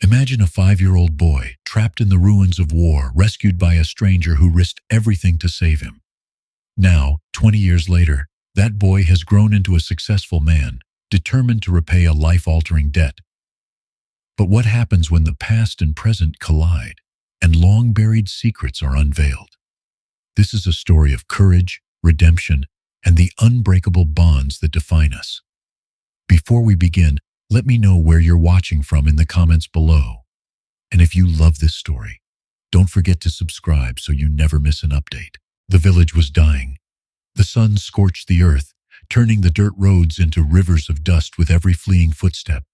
Imagine a 5-year-old boy trapped in the ruins of war, rescued by a stranger who risked everything to save him. Now, 20 years later, that boy has grown into a successful man, determined to repay a life-altering debt. But what happens when the past and present collide, and long-buried secrets are unveiled? This is a story of courage, redemption, and the unbreakable bonds that define us. Before we begin, let me know where you're watching from in the comments below. And if you love this story, don't forget to subscribe so you never miss an update. The village was dying. The sun scorched the earth, turning the dirt roads into rivers of dust with every fleeing footstep.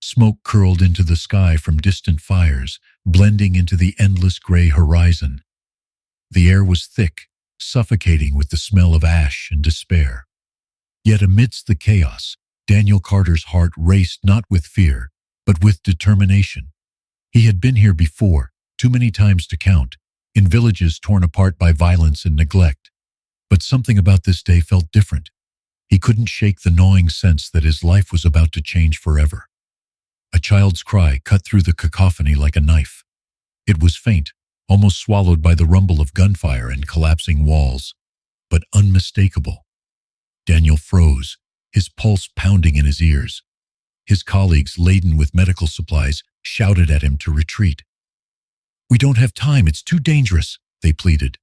Smoke curled into the sky from distant fires, blending into the endless gray horizon. The air was thick, suffocating with the smell of ash and despair. Yet amidst the chaos, Daniel Carter's heart raced not with fear, but with determination. He had been here before, too many times to count, in villages torn apart by violence and neglect. But something about this day felt different. He couldn't shake the gnawing sense that his life was about to change forever. A child's cry cut through the cacophony like a knife. It was faint, almost swallowed by the rumble of gunfire and collapsing walls, but unmistakable. Daniel froze, his pulse pounding in his ears. His colleagues, laden with medical supplies, shouted at him to retreat. "We don't have time, it's too dangerous," they pleaded.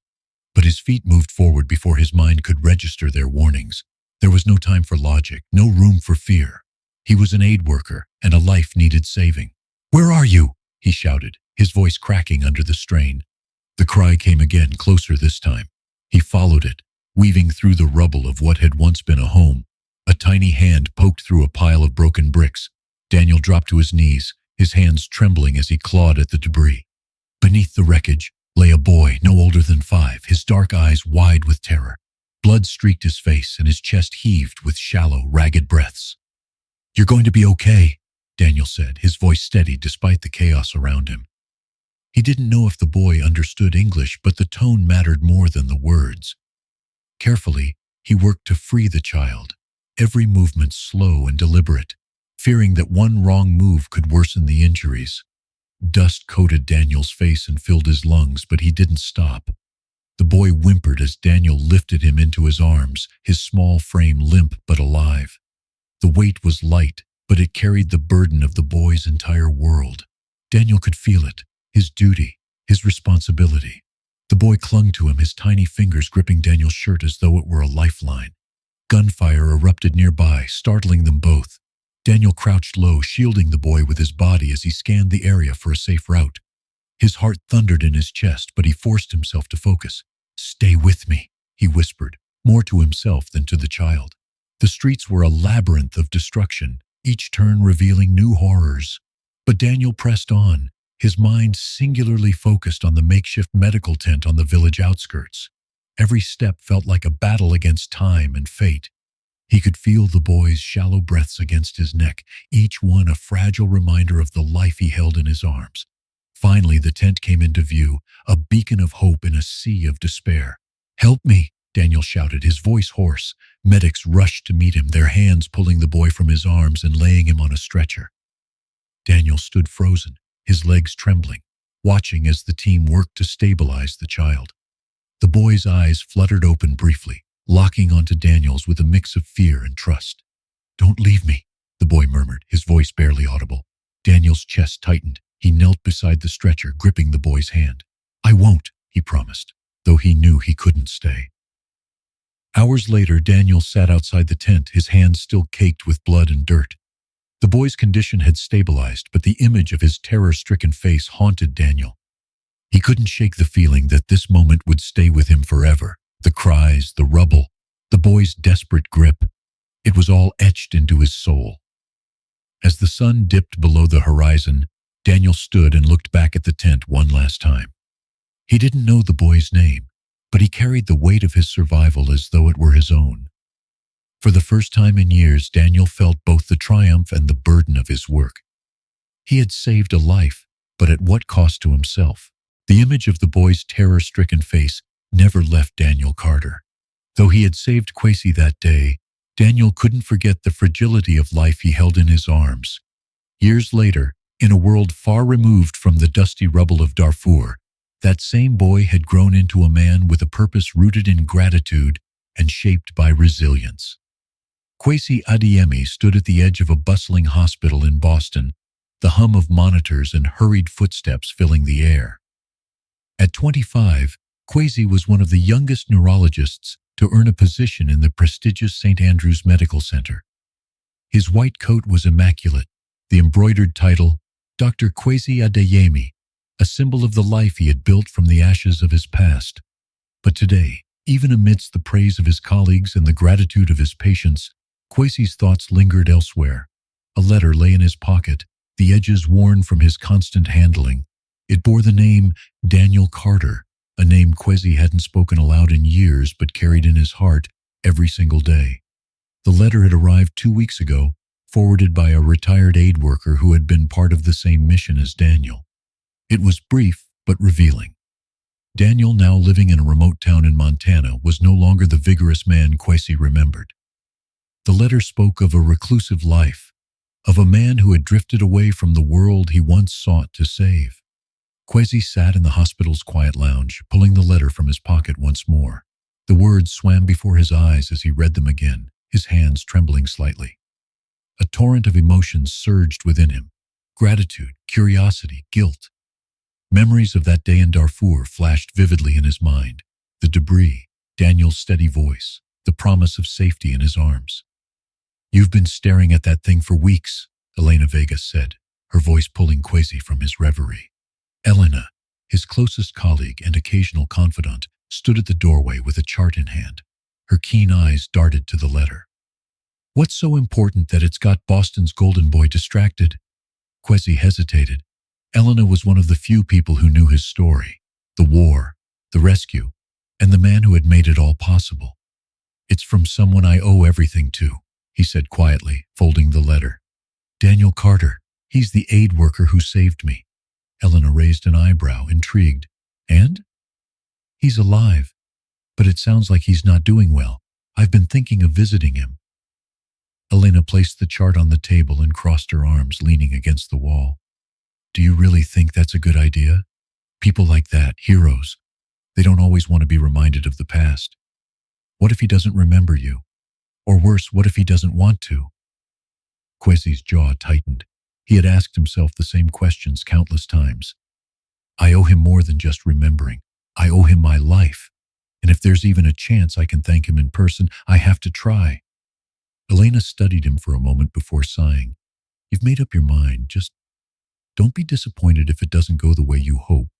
But his feet moved forward before his mind could register their warnings. There was no time for logic, no room for fear. He was an aid worker, and a life needed saving. "Where are you?" he shouted, his voice cracking under the strain. The cry came again, closer this time. He followed it, weaving through the rubble of what had once been a home. A tiny hand poked through a pile of broken bricks. Daniel dropped to his knees, his hands trembling as he clawed at the debris. Beneath the wreckage lay a boy no older than 5, his dark eyes wide with terror. Blood streaked his face and his chest heaved with shallow, ragged breaths. "You're going to be okay," Daniel said, his voice steady despite the chaos around him. He didn't know if the boy understood English, but the tone mattered more than the words. Carefully, he worked to free the child, every movement slow and deliberate, fearing that one wrong move could worsen the injuries. Dust coated Daniel's face and filled his lungs, but he didn't stop. The boy whimpered as Daniel lifted him into his arms, his small frame limp but alive. The weight was light, but it carried the burden of the boy's entire world. Daniel could feel it, his duty, his responsibility. The boy clung to him, his tiny fingers gripping Daniel's shirt as though it were a lifeline. Gunfire erupted nearby, startling them both. Daniel crouched low, shielding the boy with his body as he scanned the area for a safe route. His heart thundered in his chest, but he forced himself to focus. "Stay with me," he whispered, more to himself than to the child. The streets were a labyrinth of destruction, each turn revealing new horrors. But Daniel pressed on, his mind singularly focused on the makeshift medical tent on the village outskirts. Every step felt like a battle against time and fate. He could feel the boy's shallow breaths against his neck, each one a fragile reminder of the life he held in his arms. Finally, the tent came into view, a beacon of hope in a sea of despair. "Help me," Daniel shouted, his voice hoarse. Medics rushed to meet him, their hands pulling the boy from his arms and laying him on a stretcher. Daniel stood frozen, his legs trembling, watching as the team worked to stabilize the child. The boy's eyes fluttered open briefly, locking onto Daniel's with a mix of fear and trust. "Don't leave me," the boy murmured, his voice barely audible. Daniel's chest tightened. He knelt beside the stretcher, gripping the boy's hand. "I won't," he promised, though he knew he couldn't stay. Hours later, Daniel sat outside the tent, his hands still caked with blood and dirt. The boy's condition had stabilized, but the image of his terror-stricken face haunted Daniel. He couldn't shake the feeling that this moment would stay with him forever. The cries, the rubble, the boy's desperate grip. It was all etched into his soul. As the sun dipped below the horizon, Daniel stood and looked back at the tent one last time. He didn't know the boy's name, but he carried the weight of his survival as though it were his own. For the first time in years, Daniel felt both the triumph and the burden of his work. He had saved a life, but at what cost to himself? The image of the boy's terror-stricken face never left Daniel Carter. Though he had saved Kwesi that day, Daniel couldn't forget the fragility of life he held in his arms. Years later, In a world far removed from the dusty rubble of Darfur, that same boy had grown into a man with a purpose rooted in gratitude and shaped by resilience. Kwesi Adeyemi stood at the edge of a bustling hospital in Boston, the hum of monitors and hurried footsteps filling the air. At 25, Kwesi was one of the youngest neurologists to earn a position in the prestigious St. Andrew's Medical Center. His white coat was immaculate, the embroidered title, Dr. Kwesi Adeyemi, a symbol of the life he had built from the ashes of his past. But today, even amidst the praise of his colleagues and the gratitude of his patients, Kwesi's thoughts lingered elsewhere. A letter lay in his pocket, the edges worn from his constant handling. It bore the name Daniel Carter, a name Kwesi hadn't spoken aloud in years but carried in his heart every single day. The letter had arrived 2 weeks ago, forwarded by a retired aid worker who had been part of the same mission as Daniel. It was brief but revealing. Daniel, now living in a remote town in Montana, was no longer the vigorous man Kwesi remembered. The letter spoke of a reclusive life, of a man who had drifted away from the world he once sought to save. Kwesi sat in the hospital's quiet lounge, pulling the letter from his pocket once more. The words swam before his eyes as he read them again, his hands trembling slightly. A torrent of emotions surged within him: gratitude, curiosity, guilt. Memories of that day in Darfur flashed vividly in his mind. The debris, Daniel's steady voice, the promise of safety in his arms. "You've been staring at that thing for weeks," Elena Vega said, her voice pulling Kwesi from his reverie. Elena, his closest colleague and occasional confidant, stood at the doorway with a chart in hand. Her keen eyes darted to the letter. "What's so important that it's got Boston's golden boy distracted?" Kwesi hesitated. Elena was one of the few people who knew his story, the war, the rescue, and the man who had made it all possible. "It's from someone I owe everything to," he said quietly, folding the letter. "Daniel Carter. He's the aid worker who saved me." Elena raised an eyebrow, intrigued. "And?" "He's alive, but it sounds like he's not doing well. I've been thinking of visiting him." Elena placed the chart on the table and crossed her arms, leaning against the wall. "Do you really think that's a good idea? People like that, heroes, they don't always want to be reminded of the past. What if he doesn't remember you? Or worse, what if he doesn't want to?" Kwesi's jaw tightened. He had asked himself the same questions countless times. "I owe him more than just remembering. I owe him my life. And if there's even a chance I can thank him in person, I have to try." Elena studied him for a moment before sighing. "You've made up your mind. Just don't be disappointed if it doesn't go the way you hope."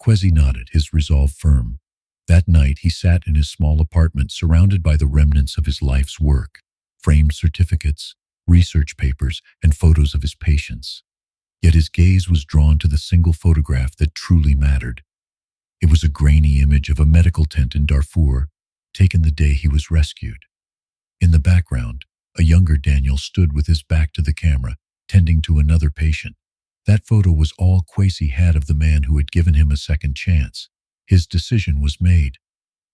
Kwesi nodded, his resolve firm. That night he sat in his small apartment, surrounded by the remnants of his life's work: framed certificates, research papers, and photos of his patients. Yet his gaze was drawn to the single photograph that truly mattered. It was a grainy image of a medical tent in Darfur, taken the day he was rescued. In the background, a younger Daniel stood with his back to the camera, tending to another patient. That photo was all Kwesi had of the man who had given him a second chance. His decision was made.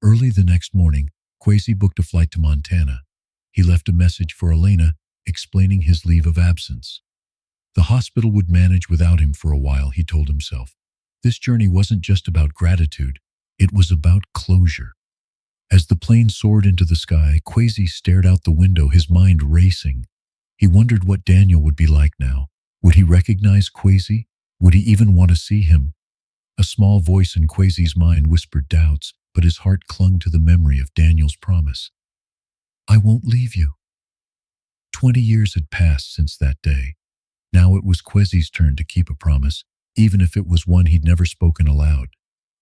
Early the next morning, Kwesi booked a flight to Montana. He left a message for Elena, explaining his leave of absence. The hospital would manage without him for a while, he told himself. This journey wasn't just about gratitude, it was about closure. As the plane soared into the sky, Kwesi stared out the window, his mind racing. He wondered what Daniel would be like now. Would he recognize Kwesi? Would he even want to see him? A small voice in Kwesi's mind whispered doubts, but his heart clung to the memory of Daniel's promise. "I won't leave you." 20 years had passed since that day. Now it was Kwesi's turn to keep a promise, even if it was one he'd never spoken aloud.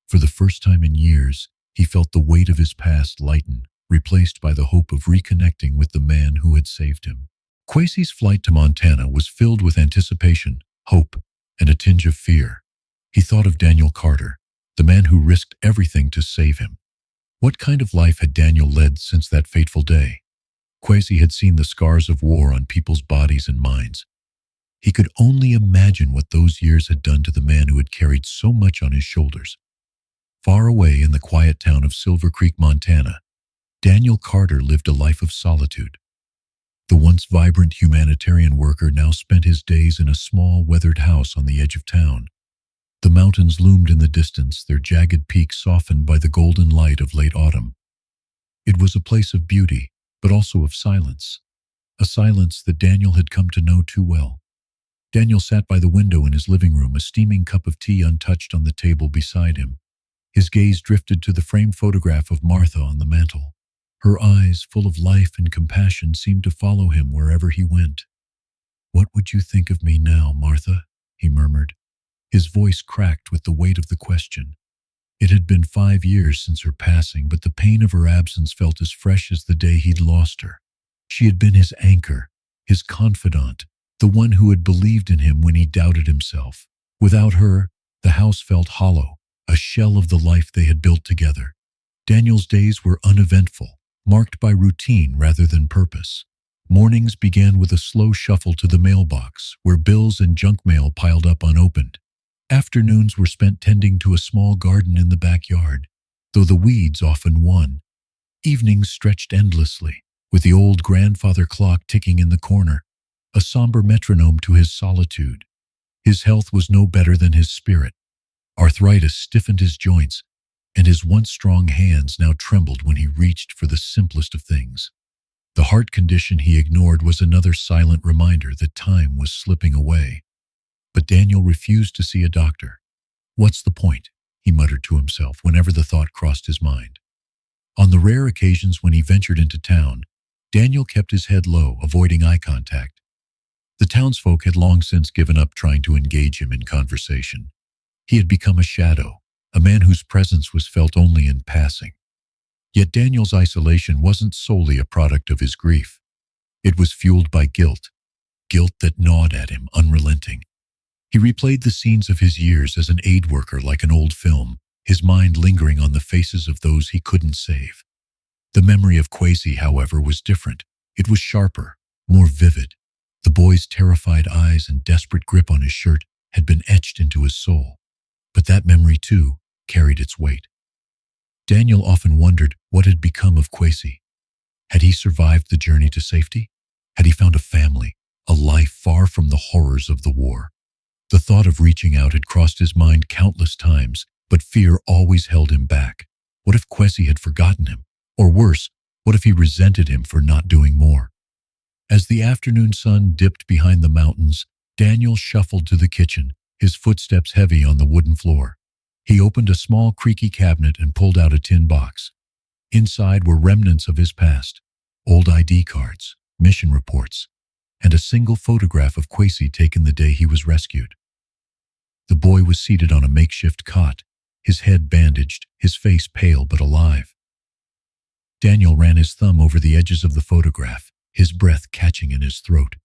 For the first time in years, he felt the weight of his past lighten, replaced by the hope of reconnecting with the man who had saved him. Kwesi's flight to Montana was filled with anticipation, hope, and a tinge of fear. He thought of Daniel Carter, the man who risked everything to save him. What kind of life had Daniel led since that fateful day? Kwesi had seen the scars of war on people's bodies and minds. He could only imagine what those years had done to the man who had carried so much on his shoulders. Far away in the quiet town of Silver Creek, Montana, Daniel Carter lived a life of solitude. The once vibrant humanitarian worker now spent his days in a small, weathered house on the edge of town. The mountains loomed in the distance, their jagged peaks softened by the golden light of late autumn. It was a place of beauty, but also of silence, a silence that Daniel had come to know too well. Daniel sat by the window in his living room, a steaming cup of tea untouched on the table beside him. His gaze drifted to the framed photograph of Martha on the mantel. Her eyes, full of life and compassion, seemed to follow him wherever he went. "What would you think of me now, Martha?" he murmured. His voice cracked with the weight of the question. It had been 5 years since her passing, but the pain of her absence felt as fresh as the day he'd lost her. She had been his anchor, his confidant, the one who had believed in him when he doubted himself. Without her, the house felt hollow, a shell of the life they had built together. Daniel's days were uneventful, marked by routine rather than purpose. Mornings began with a slow shuffle to the mailbox, where bills and junk mail piled up unopened. Afternoons were spent tending to a small garden in the backyard, though the weeds often won. Evenings stretched endlessly, with the old grandfather clock ticking in the corner, a somber metronome to his solitude. His health was no better than his spirit. Arthritis stiffened his joints, and his once strong hands now trembled when he reached for the simplest of things. The heart condition he ignored was another silent reminder that time was slipping away. But Daniel refused to see a doctor. "What's the point?" he muttered to himself whenever the thought crossed his mind. On the rare occasions when he ventured into town, Daniel kept his head low, avoiding eye contact. The townsfolk had long since given up trying to engage him in conversation. He had become a shadow, a man whose presence was felt only in passing. Yet Daniel's isolation wasn't solely a product of his grief. It was fueled by guilt that gnawed at him, unrelenting. He replayed the scenes of his years as an aid worker like an old film, his mind lingering on the faces of those he couldn't save. The memory of Kwesi, however, was different. It was sharper, more vivid. The boy's terrified eyes and desperate grip on his shirt had been etched into his soul. But that memory, too, carried its weight. Daniel often wondered what had become of Kwesi. Had he survived the journey to safety? Had he found a family, a life far from the horrors of the war? The thought of reaching out had crossed his mind countless times, but fear always held him back. What if Kwesi had forgotten him? Or worse, what if he resented him for not doing more? As the afternoon sun dipped behind the mountains, Daniel shuffled to the kitchen, his footsteps heavy on the wooden floor. He opened a small creaky cabinet and pulled out a tin box. Inside were remnants of his past, old ID cards, mission reports, and a single photograph of Kwesi taken the day he was rescued. The boy was seated on a makeshift cot, his head bandaged, his face pale but alive. Daniel ran his thumb over the edges of the photograph, his breath catching in his throat.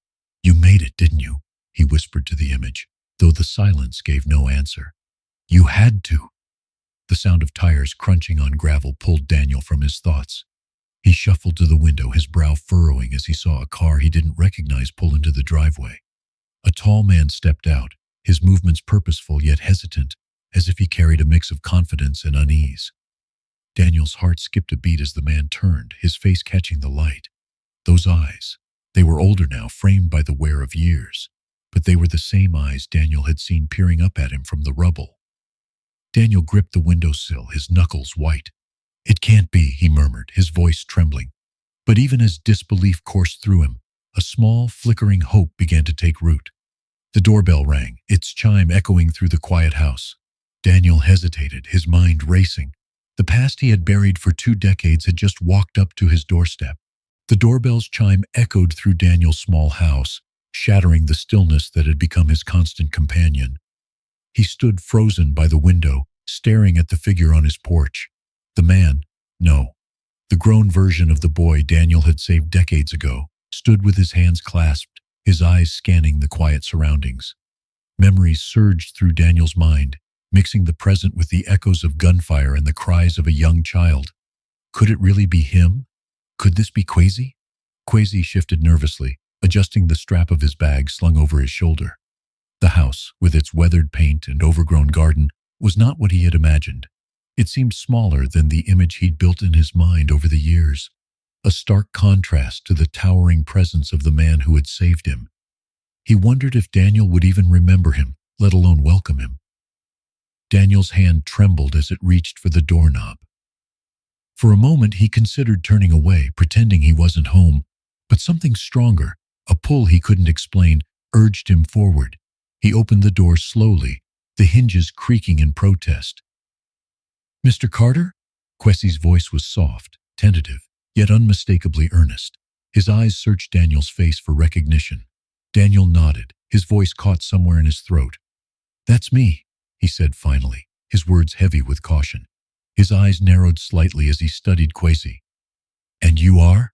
"You made it, didn't you?" he whispered to the image, though the silence gave no answer. "You had to." The sound of tires crunching on gravel pulled Daniel from his thoughts. He shuffled to the window, his brow furrowing as he saw a car he didn't recognize pull into the driveway. A tall man stepped out, his movements purposeful yet hesitant, as if he carried a mix of confidence and unease. Daniel's heart skipped a beat as the man turned, his face catching the light. Those eyes, they were older now, framed by the wear of years, but they were the same eyes Daniel had seen peering up at him from the rubble. Daniel gripped the windowsill, his knuckles white. "It can't be," he murmured, his voice trembling. But even as disbelief coursed through him, a small, flickering hope began to take root. The doorbell rang, its chime echoing through the quiet house. Daniel hesitated, his mind racing. The past he had buried for 2 decades had just walked up to his doorstep. The doorbell's chime echoed through Daniel's small house, shattering the stillness that had become his constant companion. He stood frozen by the window, staring at the figure on his porch. The man, no, the grown version of the boy Daniel had saved decades ago, stood with his hands clasped, his eyes scanning the quiet surroundings. Memories surged through Daniel's mind, mixing the present with the echoes of gunfire and the cries of a young child. Could it really be him? Could this be Kwesi? Kwesi shifted nervously, adjusting the strap of his bag slung over his shoulder. The house, with its weathered paint and overgrown garden, was not what he had imagined. It seemed smaller than the image he'd built in his mind over the years. a stark contrast to the towering presence of the man who had saved him. He wondered if Daniel would even remember him, let alone welcome him. Daniel's hand trembled as it reached for the doorknob. For a moment he considered turning away, pretending he wasn't home, but something stronger, a pull he couldn't explain, urged him forward. He opened the door slowly, the hinges creaking in protest. "Mr. Carter?" Kwesi's voice was soft, tentative, yet unmistakably earnest. His eyes searched Daniel's face for recognition. Daniel nodded, his voice caught somewhere in his throat. "That's me," he said finally, his words heavy with caution. His eyes narrowed slightly as he studied Kwesi. "And you are?"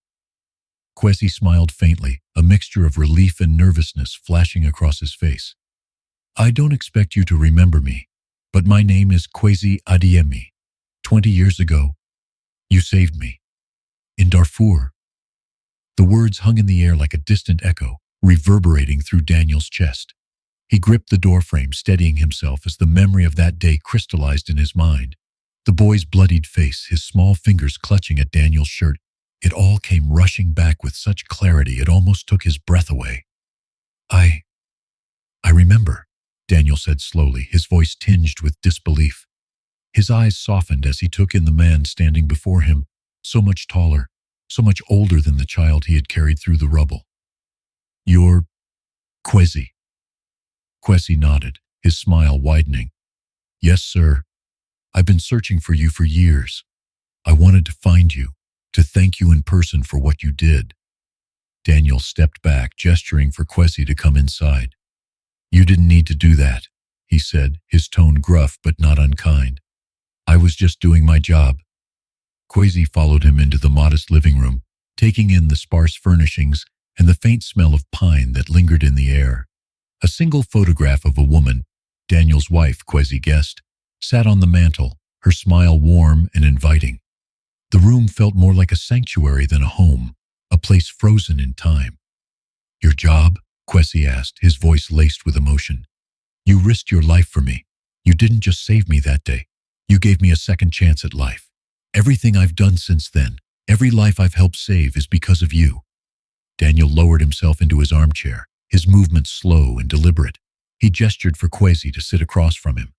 Kwesi smiled faintly, a mixture of relief and nervousness flashing across his face. "I don't expect you to remember me, but my name is Kwesi Adeyemi. 20 years ago, you saved me. In Darfur." The words hung in the air like a distant echo, reverberating through Daniel's chest. He gripped the doorframe, steadying himself as the memory of that day crystallized in his mind. The boy's bloodied face, his small fingers clutching at Daniel's shirt, it all came rushing back with such clarity it almost took his breath away. I remember," Daniel said slowly, his voice tinged with disbelief. His eyes softened as he took in the man standing before him, so much taller, so much older than the child he had carried through the rubble. "You're Kwesi." Kwesi nodded, his smile widening. "Yes, sir. I've been searching for you for years. I wanted to find you, to thank you in person for what you did." Daniel stepped back, gesturing for Kwesi to come inside. "You didn't need to do that," he said, his tone gruff but not unkind. "I was just doing my job." Kwesi followed him into the modest living room, taking in the sparse furnishings and the faint smell of pine that lingered in the air. A single photograph of a woman, Daniel's wife, Kwesi guessed, sat on the mantel, her smile warm and inviting. The room felt more like a sanctuary than a home, a place frozen in time. "Your job?" Kwesi asked, his voice laced with emotion. "You risked your life for me. You didn't just save me that day. You gave me a second chance at life. Everything I've done since then, every life I've helped save is because of you." Daniel lowered himself into his armchair, his movements slow and deliberate. He gestured for Kwesi to sit across from him.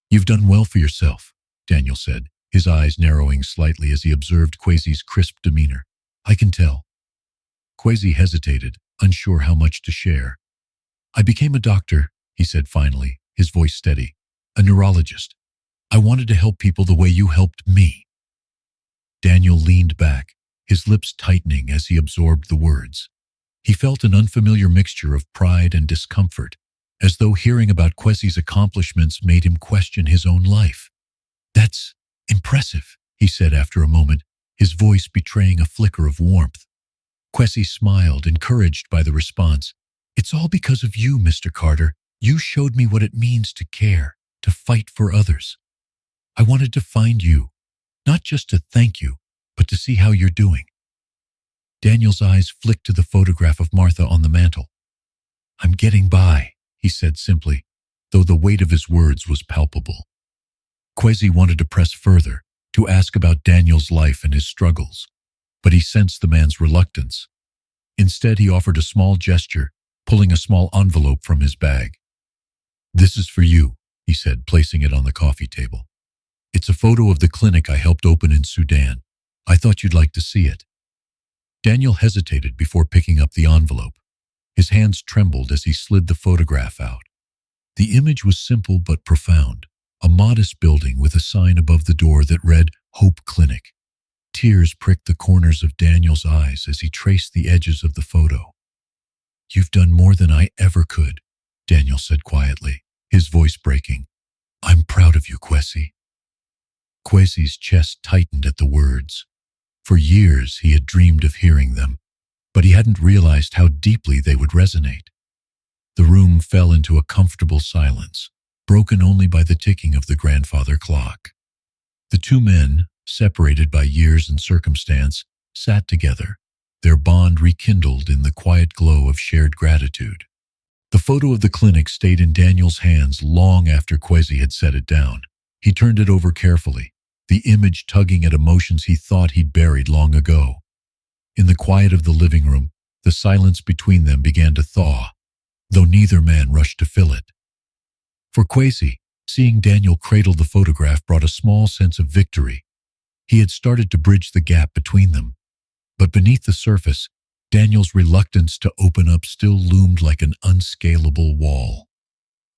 "You've done well for yourself," Daniel said, his eyes narrowing slightly as he observed Kwesi's crisp demeanor. "I can tell." Kwesi hesitated, unsure how much to share. "I became a doctor," he said finally, his voice steady. "A neurologist. I wanted to help people the way you helped me." Daniel leaned back, his lips tightening as he absorbed the words. He felt an unfamiliar mixture of pride and discomfort, as though hearing about Kwesi's accomplishments made him question his own life. "That's impressive," he said after a moment, his voice betraying a flicker of warmth. Kwesi smiled, encouraged by the response. "It's all because of you, Mr. Carter. You showed me what it means to care, to fight for others. I wanted to find you, not just to thank you, but to see how you're doing." Daniel's eyes flicked to the photograph of Martha on the mantel. "I'm getting by," he said simply, though the weight of his words was palpable. Kwesi wanted to press further, to ask about Daniel's life and his struggles, but he sensed the man's reluctance. Instead, he offered a small gesture, pulling a small envelope from his bag. "This is for you," he said, placing it on the coffee table. "It's a photo of the clinic I helped open in Sudan. I thought you'd like to see it." Daniel hesitated before picking up the envelope. His hands trembled as he slid the photograph out. The image was simple but profound, a modest building with a sign above the door that read Hope Clinic. Tears pricked the corners of Daniel's eyes as he traced the edges of the photo. "You've done more than I ever could," Daniel said quietly, his voice breaking. "I'm proud of you, Kwesi." Kwesi's chest tightened at the words. For years he had dreamed of hearing them, but he hadn't realized how deeply they would resonate. The room fell into a comfortable silence, broken only by the ticking of the grandfather clock. The two men, separated by years and circumstance, sat together, their bond rekindled in the quiet glow of shared gratitude. The photo of the clinic stayed in Daniel's hands long after Kwesi had set it down. He turned it over carefully, the image tugging at emotions he thought he'd buried long ago. In the quiet of the living room, the silence between them began to thaw, though neither man rushed to fill it. For Kwesi, seeing Daniel cradle the photograph brought a small sense of victory. He had started to bridge the gap between them. But beneath the surface, Daniel's reluctance to open up still loomed like an unscalable wall.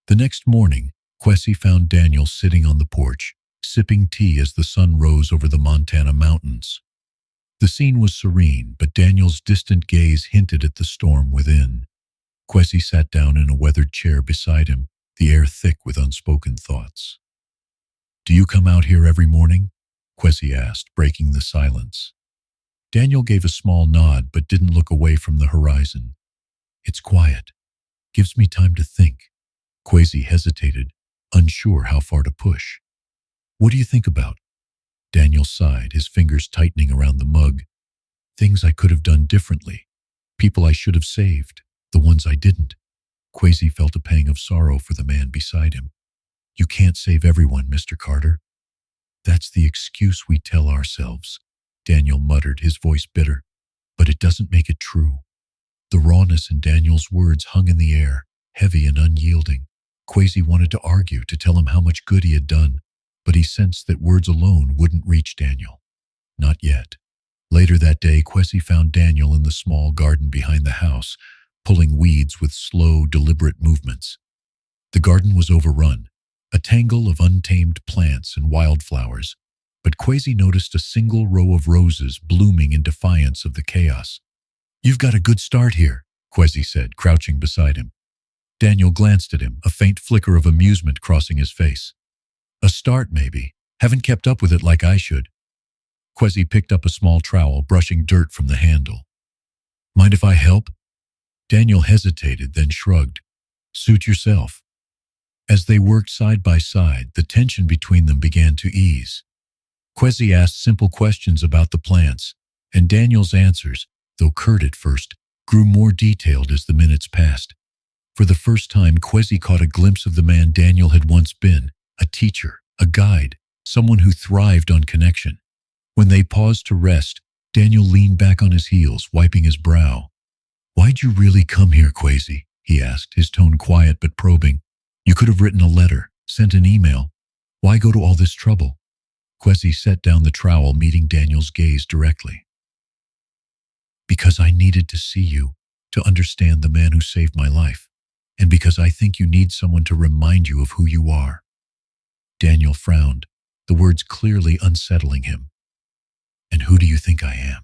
The next morning, Kwesi found Daniel sitting on the porch, sipping tea as the sun rose over the Montana mountains. The scene was serene, but Daniel's distant gaze hinted at the storm within. Kwesi sat down in a weathered chair beside him, the air thick with unspoken thoughts. "Do you come out here every morning?" Kwesi asked, breaking the silence. Daniel gave a small nod but didn't look away from the horizon. "It's quiet. Gives me time to think." Kwesi hesitated, unsure how far to push. "What do you think about?" Daniel sighed, his fingers tightening around the mug. "Things I could have done differently. People I should have saved, the ones I didn't." Kwesi felt a pang of sorrow for the man beside him. "You can't save everyone, Mr. Carter." "That's the excuse we tell ourselves," Daniel muttered, his voice bitter. "But it doesn't make it true." The rawness in Daniel's words hung in the air, heavy and unyielding. Kwesi wanted to argue, to tell him how much good he had done, but he sensed that words alone wouldn't reach Daniel. Not yet. Later that day, Kwesi found Daniel in the small garden behind the house, pulling weeds with slow, deliberate movements. The garden was overrun, a tangle of untamed plants and wildflowers, but Kwesi noticed a single row of roses blooming in defiance of the chaos. "You've got a good start here," Kwesi said, crouching beside him. Daniel glanced at him, a faint flicker of amusement crossing his face. "A start, maybe. Haven't kept up with it like I should." Kwesi picked up a small trowel, brushing dirt from the handle. "Mind if I help?" Daniel hesitated, then shrugged. "Suit yourself." As they worked side by side, the tension between them began to ease. Kwesi asked simple questions about the plants, and Daniel's answers, though curt at first, grew more detailed as the minutes passed. For the first time, Kwesi caught a glimpse of the man Daniel had once been, a teacher, a guide, someone who thrived on connection. When they paused to rest, Daniel leaned back on his heels, wiping his brow. "Why'd you really come here, Kwesi?" he asked, his tone quiet but probing. "You could have written a letter, sent an email. Why go to all this trouble?" Kwesi set down the trowel, meeting Daniel's gaze directly. "Because I needed to see you, to understand the man who saved my life, and because I think you need someone to remind you of who you are." Daniel frowned, the words clearly unsettling him. "And who do you think I am?"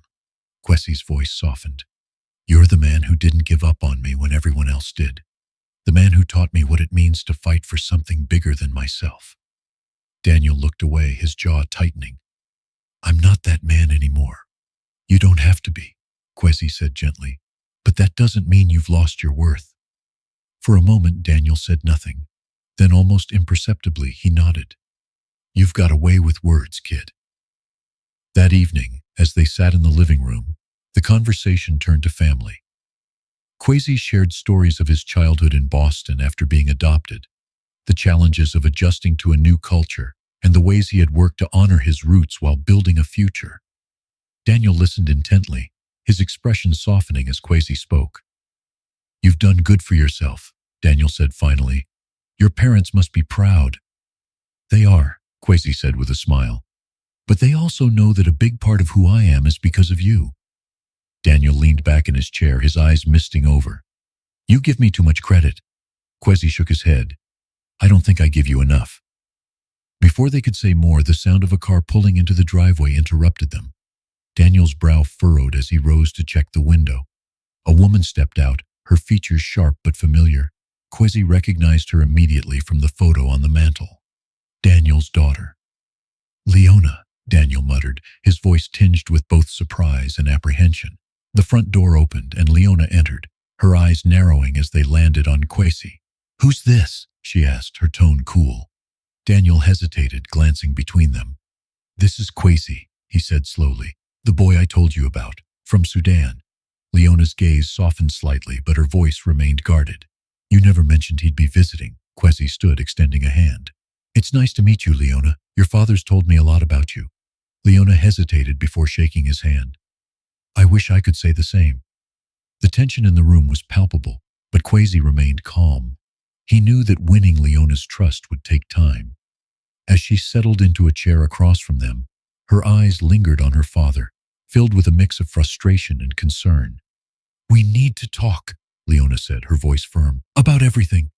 Kwesi's voice softened. "You're the man who didn't give up on me when everyone else did. The man who taught me what it means to fight for something bigger than myself." Daniel looked away, his jaw tightening. "I'm not that man anymore." "You don't have to be," Kwesi said gently, "but that doesn't mean you've lost your worth." For a moment, Daniel said nothing. Then almost imperceptibly, he nodded. "You've got a way with words, kid." That evening, as they sat in the living room, the conversation turned to family. Kwesi shared stories of his childhood in Boston after being adopted, the challenges of adjusting to a new culture, and the ways he had worked to honor his roots while building a future. Daniel listened intently, his expression softening as Kwesi spoke. "You've done good for yourself," Daniel said finally. "Your parents must be proud." "They are," Kwesi said with a smile. "But they also know that a big part of who I am is because of you." Daniel leaned back in his chair, his eyes misting over. "You give me too much credit." Kwesi shook his head. "I don't think I give you enough." Before they could say more, the sound of a car pulling into the driveway interrupted them. Daniel's brow furrowed as he rose to check the window. A woman stepped out, her features sharp but familiar. Kwesi recognized her immediately from the photo on the mantel. Daniel's daughter. "Leona," Daniel muttered, his voice tinged with both surprise and apprehension. The front door opened and Leona entered, her eyes narrowing as they landed on Kwesi. "Who's this?" she asked, her tone cool. Daniel hesitated, glancing between them. "This is Kwesi," he said slowly, "the boy I told you about, from Sudan." Leona's gaze softened slightly, but her voice remained guarded. "You never mentioned he'd be visiting." Kwesi stood, extending a hand. "It's nice to meet you, Leona. Your father's told me a lot about you." Leona hesitated before shaking his hand. I wish I could say the same. The tension in the room was palpable, but Kwesi remained calm. He knew that winning Leona's trust would take time. As she settled into a chair across from them, her eyes lingered on her father, filled with a mix of frustration and concern. We need to talk, Leona said, her voice firm, about everything.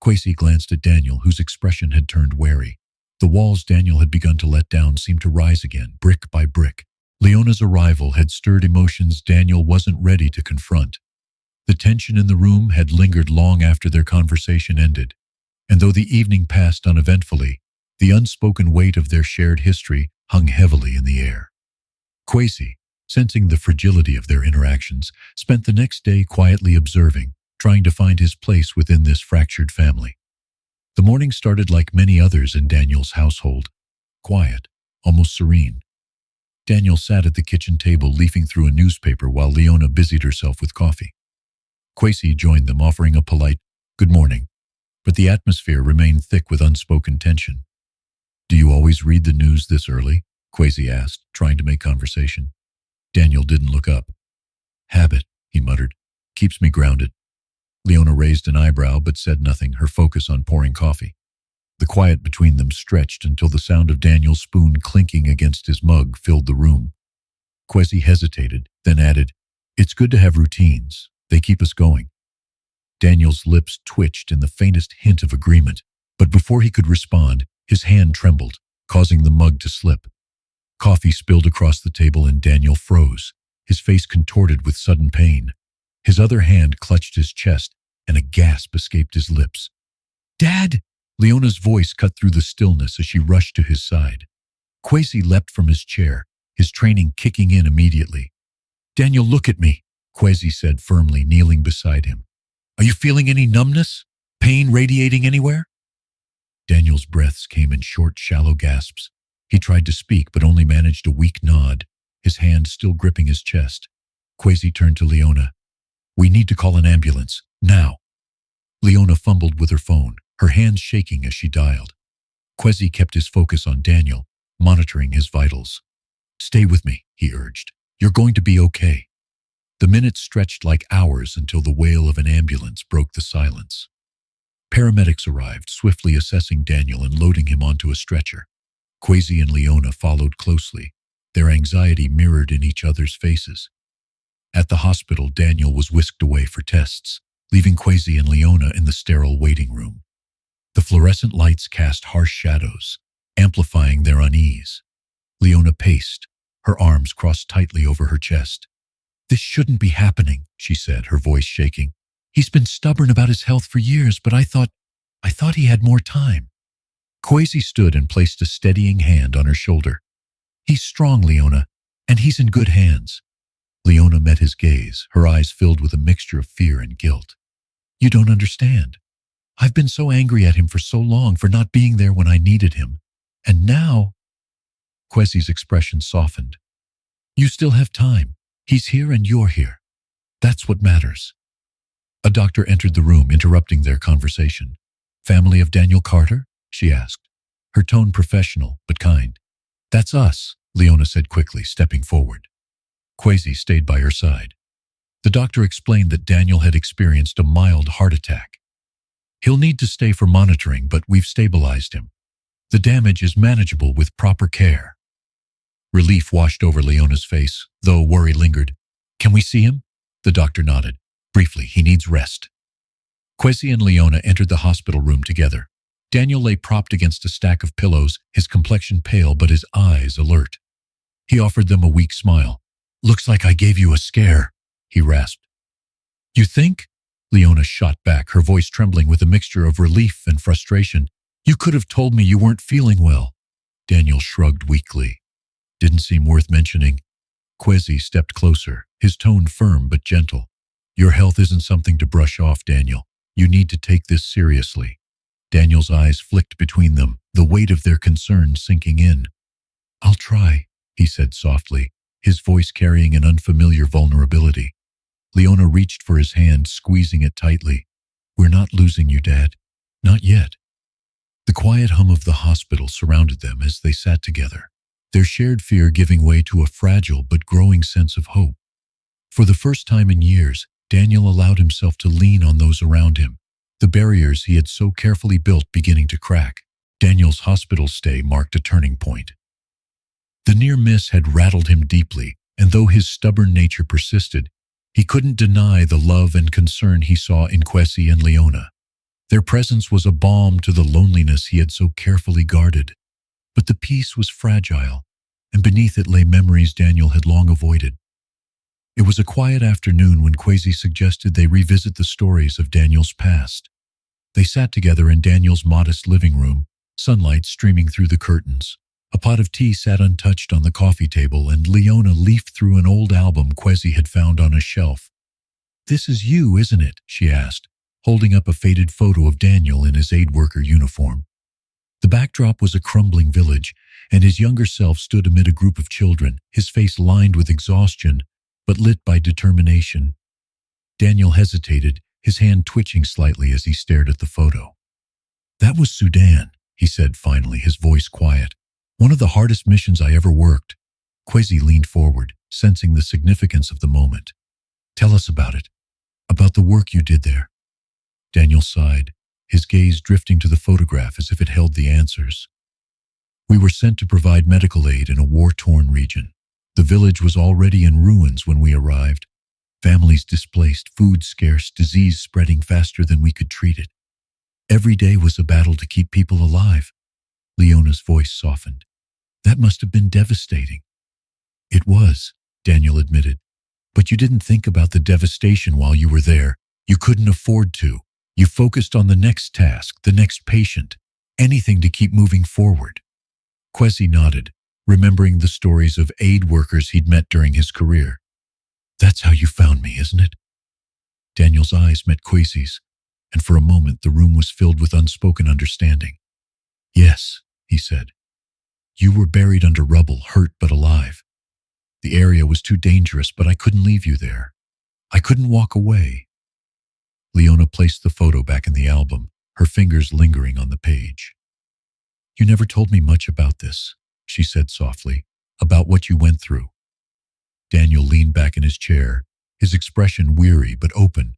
Kwesi glanced at Daniel, whose expression had turned wary. The walls Daniel had begun to let down seemed to rise again, brick by brick. Leona's arrival had stirred emotions Daniel wasn't ready to confront. The tension in the room had lingered long after their conversation ended, and though the evening passed uneventfully, the unspoken weight of their shared history hung heavily in the air. Kwesi, sensing the fragility of their interactions, spent the next day quietly observing, trying to find his place within this fractured family. The morning started like many others in Daniel's household, quiet, almost serene. Daniel sat at the kitchen table leafing through a newspaper while Leona busied herself with coffee. Kwesi joined them, offering a polite, "Good morning," but the atmosphere remained thick with unspoken tension. Do you always read the news this early? Kwesi asked, trying to make conversation. Daniel didn't look up. Habit, he muttered. Keeps me grounded. Leona raised an eyebrow but said nothing, her focus on pouring coffee. The quiet between them stretched until the sound of Daniel's spoon clinking against his mug filled the room. Kwesi hesitated, then added, It's good to have routines. They keep us going. Daniel's lips twitched in the faintest hint of agreement, but before he could respond, his hand trembled, causing the mug to slip. Coffee spilled across the table and Daniel froze, his face contorted with sudden pain. His other hand clutched his chest and a gasp escaped his lips. Dad! Leona's voice cut through the stillness as she rushed to his side. Kwesi leapt from his chair, his training kicking in immediately. Daniel, look at me, Kwesi said firmly, kneeling beside him. Are you feeling any numbness? Pain radiating anywhere? Daniel's breaths came in short, shallow gasps. He tried to speak but only managed a weak nod, his hand still gripping his chest. Kwesi turned to Leona. We need to call an ambulance, now. Leona fumbled with her phone, her hands shaking as she dialed. Kwesi kept his focus on Daniel, monitoring his vitals. Stay with me, he urged. You're going to be okay. The minutes stretched like hours until the wail of an ambulance broke the silence. Paramedics arrived, swiftly assessing Daniel and loading him onto a stretcher. Kwesi and Leona followed closely, their anxiety mirrored in each other's faces. At the hospital, Daniel was whisked away for tests, leaving Kwesi and Leona in the sterile waiting room. The fluorescent lights cast harsh shadows, amplifying their unease. Leona paced, her arms crossed tightly over her chest. This shouldn't be happening, she said, her voice shaking. He's been stubborn about his health for years, but I thought he had more time. Kwesi stood and placed a steadying hand on her shoulder. He's strong, Leona, and he's in good hands. Leona met his gaze, her eyes filled with a mixture of fear and guilt. You don't understand. I've been so angry at him for so long for not being there when I needed him. And now… Kwesi's expression softened. You still have time. He's here and you're here. That's what matters. A doctor entered the room, interrupting their conversation. Family of Daniel Carter? She asked, her tone professional but kind. That's us, Leona said quickly, stepping forward. Kwesi stayed by her side. The doctor explained that Daniel had experienced a mild heart attack. He'll need to stay for monitoring, but we've stabilized him. The damage is manageable with proper care. Relief washed over Leona's face, though worry lingered. Can we see him? The doctor nodded. Briefly, he needs rest. Kwesi and Leona entered the hospital room together. Daniel lay propped against a stack of pillows, his complexion pale but his eyes alert. He offered them a weak smile. Looks like I gave you a scare, he rasped. You think? Leona shot back, her voice trembling with a mixture of relief and frustration. You could have told me you weren't feeling well. Daniel shrugged weakly. Didn't seem worth mentioning. Kwesi stepped closer, his tone firm but gentle. Your health isn't something to brush off, Daniel. You need to take this seriously. Daniel's eyes flicked between them, the weight of their concern sinking in. I'll try, he said softly, his voice carrying an unfamiliar vulnerability. Leona reached for his hand, squeezing it tightly. We're not losing you, Dad. Not yet. The quiet hum of the hospital surrounded them as they sat together, their shared fear giving way to a fragile but growing sense of hope. For the first time in years, Daniel allowed himself to lean on those around him, the barriers he had so carefully built beginning to crack. Daniel's hospital stay marked a turning point. The near miss had rattled him deeply, and though his stubborn nature persisted, he couldn't deny the love and concern he saw in Kwesi and Leona. Their presence was a balm to the loneliness he had so carefully guarded. But the peace was fragile, and beneath it lay memories Daniel had long avoided. It was a quiet afternoon when Kwesi suggested they revisit the stories of Daniel's past. They sat together in Daniel's modest living room, sunlight streaming through the curtains. A pot of tea sat untouched on the coffee table, and Leona leafed through an old album Kwesi had found on a shelf. "This is you, isn't it?" she asked, holding up a faded photo of Daniel in his aid worker uniform. The backdrop was a crumbling village, and his younger self stood amid a group of children, his face lined with exhaustion, but lit by determination. Daniel hesitated, his hand twitching slightly as he stared at the photo. "That was Sudan," he said finally, his voice quiet. "One of the hardest missions I ever worked." Kwesi leaned forward, sensing the significance of the moment. "Tell us about it. About the work you did there." Daniel sighed, his gaze drifting to the photograph as if it held the answers. "We were sent to provide medical aid in a war-torn region. The village was already in ruins when we arrived. Families displaced, food scarce, disease spreading faster than we could treat it. Every day was a battle to keep people alive." Leona's voice softened. "That must have been devastating." "It was," Daniel admitted. "But you didn't think about the devastation while you were there. You couldn't afford to. You focused on the next task, the next patient, anything to keep moving forward." Kwesi nodded, remembering the stories of aid workers he'd met during his career. "That's how you found me, isn't it?" Daniel's eyes met Kwesi's, and for a moment the room was filled with unspoken understanding. "Yes," he said. "You were buried under rubble, hurt but alive. The area was too dangerous, but I couldn't leave you there. I couldn't walk away." Leona placed the photo back in the album, her fingers lingering on the page. "You never told me much about this," she said softly, "about what you went through." Daniel leaned back in his chair, his expression weary but open.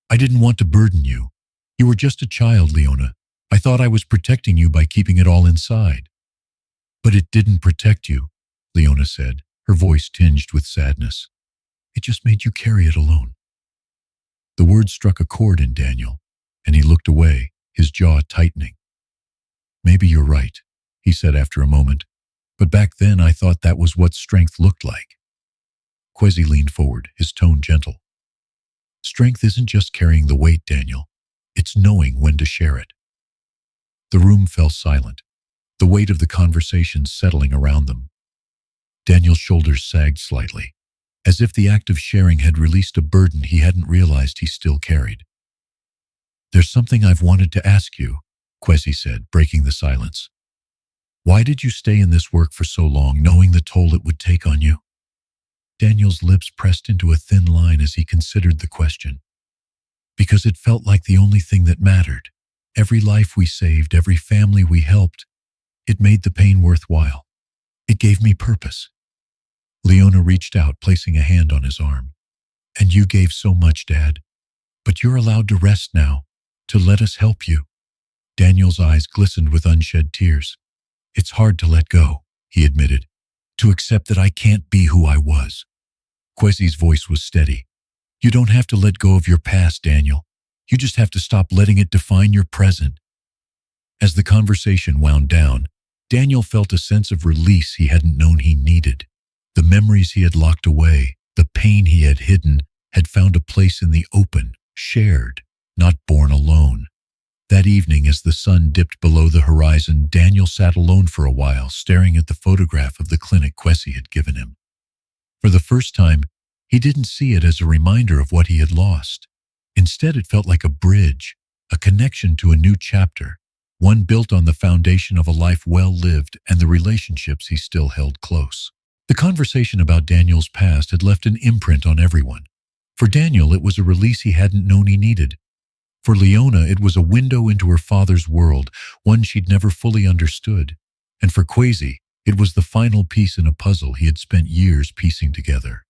"I didn't want to burden you. You were just a child, Leona. I thought I was protecting you by keeping it all inside." "But it didn't protect you," Leona said, her voice tinged with sadness. "It just made you carry it alone." The words struck a chord in Daniel, and he looked away, his jaw tightening. "Maybe you're right," he said after a moment, "but back then I thought that was what strength looked like." Kwesi leaned forward, his tone gentle. "Strength isn't just carrying the weight, Daniel. It's knowing when to share it." The room fell silent, the weight of the conversation settling around them. Daniel's shoulders sagged slightly, as if the act of sharing had released a burden he hadn't realized he still carried. "There's something I've wanted to ask you," Kwesi said, breaking the silence. "Why did you stay in this work for so long, knowing the toll it would take on you?" Daniel's lips pressed into a thin line as he considered the question. "Because it felt like the only thing that mattered. Every life we saved, every family we helped, it made the pain worthwhile. It gave me purpose." Leona reached out, placing a hand on his arm. "And you gave so much, Dad. But you're allowed to rest now, to let us help you." Daniel's eyes glistened with unshed tears. "It's hard to let go," he admitted, "to accept that I can't be who I was." Kwesi's voice was steady. "You don't have to let go of your past, Daniel. You just have to stop letting it define your present." As the conversation wound down, Daniel felt a sense of release he hadn't known he needed. The memories he had locked away, the pain he had hidden, had found a place in the open, shared, not borne alone. That evening, as the sun dipped below the horizon, Daniel sat alone for a while, staring at the photograph of the clinic Kwesi had given him. For the first time, he didn't see it as a reminder of what he had lost. Instead, it felt like a bridge, a connection to a new chapter, one built on the foundation of a life well lived and the relationships he still held close. The conversation about Daniel's past had left an imprint on everyone. For Daniel, it was a release he hadn't known he needed. For Leona, it was a window into her father's world, one she'd never fully understood. And for Kwesi, it was the final piece in a puzzle he had spent years piecing together.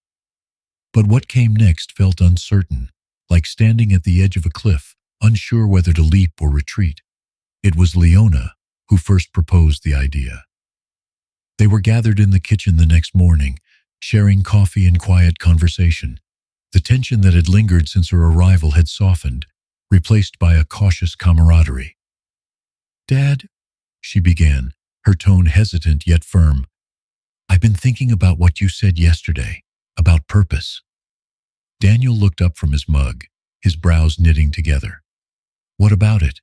But what came next felt uncertain, like standing at the edge of a cliff, unsure whether to leap or retreat. It was Leona who first proposed the idea. They were gathered in the kitchen the next morning, sharing coffee and quiet conversation. The tension that had lingered since her arrival had softened, replaced by a cautious camaraderie. "Dad," she began, her tone hesitant yet firm, "I've been thinking about what you said yesterday, about purpose." Daniel looked up from his mug, his brows knitting together. "What about it?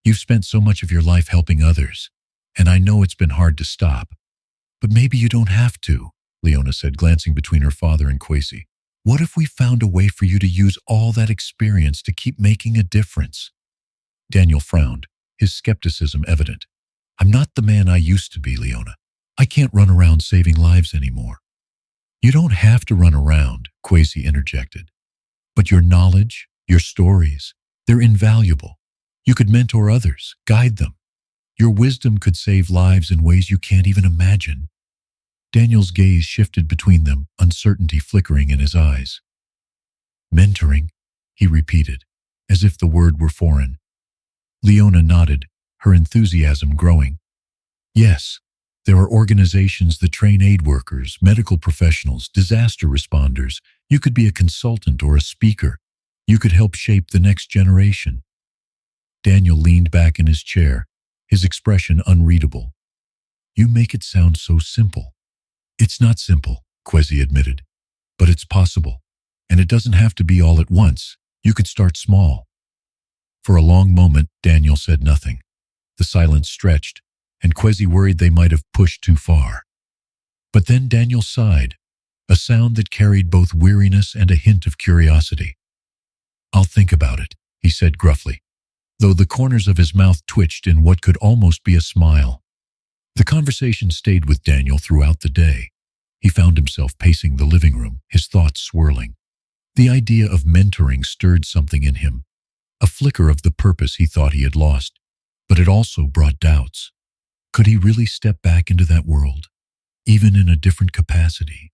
You've spent so much of your life helping others, and I know it's been hard to stop. But maybe you don't have to," Leona said, glancing between her father and Kwesi. "What if we found a way for you to use all that experience to keep making a difference?" Daniel frowned, his skepticism evident. "I'm not the man I used to be, Leona. I can't run around saving lives anymore." "You don't have to run around," Kwesi interjected. "But your knowledge, your stories, they're invaluable. You could mentor others, guide them. Your wisdom could save lives in ways you can't even imagine." Daniel's gaze shifted between them, uncertainty flickering in his eyes. "Mentoring," he repeated, as if the word were foreign. Leona nodded, her enthusiasm growing. "Yes, there are organizations that train aid workers, medical professionals, disaster responders. You could be a consultant or a speaker. You could help shape the next generation." Daniel leaned back in his chair, his expression unreadable. "You make it sound so simple." "It's not simple," Kwesi admitted, "but it's possible. And it doesn't have to be all at once. You could start small." For a long moment, Daniel said nothing. The silence stretched, and Kwesi worried they might have pushed too far. But then Daniel sighed, a sound that carried both weariness and a hint of curiosity. "I'll think about it," he said gruffly, though the corners of his mouth twitched in what could almost be a smile. The conversation stayed with Daniel throughout the day. He found himself pacing the living room, his thoughts swirling. The idea of mentoring stirred something in him, a flicker of the purpose he thought he had lost, but it also brought doubts. Could he really step back into that world, even in a different capacity?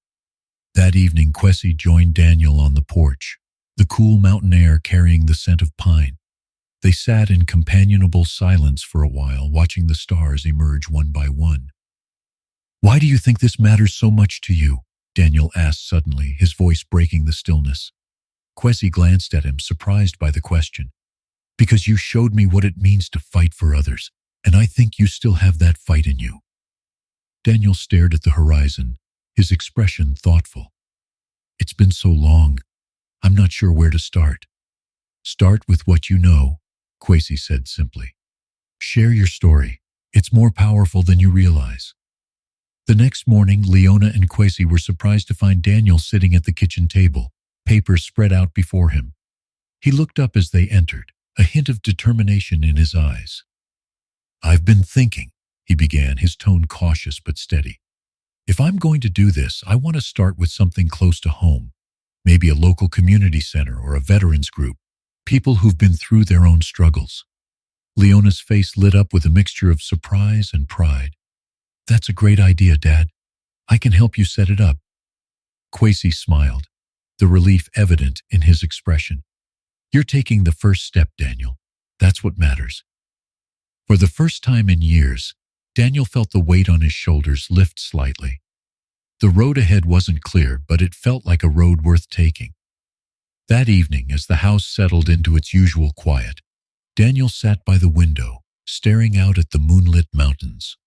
That evening, Kwesi joined Daniel on the porch, the cool mountain air carrying the scent of pine. They sat in companionable silence for a while, watching the stars emerge one by one. "Why do you think this matters so much to you?" Daniel asked suddenly, his voice breaking the stillness. Kwesi glanced at him, surprised by the question. "Because you showed me what it means to fight for others, and I think you still have that fight in you." Daniel stared at the horizon, his expression thoughtful. "It's been so long. I'm not sure where to start." "Start with what you know," Kwesi said simply. "Share your story. It's more powerful than you realize." The next morning, Leona and Kwesi were surprised to find Daniel sitting at the kitchen table, papers spread out before him. He looked up as they entered, a hint of determination in his eyes. "I've been thinking," he began, his tone cautious but steady. "If I'm going to do this, I want to start with something close to home, maybe a local community center or a veterans group, people who've been through their own struggles." Leona's face lit up with a mixture of surprise and pride. "That's a great idea, Dad. I can help you set it up." Kwesi smiled, the relief evident in his expression. "You're taking the first step, Daniel. That's what matters." For the first time in years, Daniel felt the weight on his shoulders lift slightly. The road ahead wasn't clear, but it felt like a road worth taking. That evening, as the house settled into its usual quiet, Daniel sat by the window, staring out at the moonlit mountains.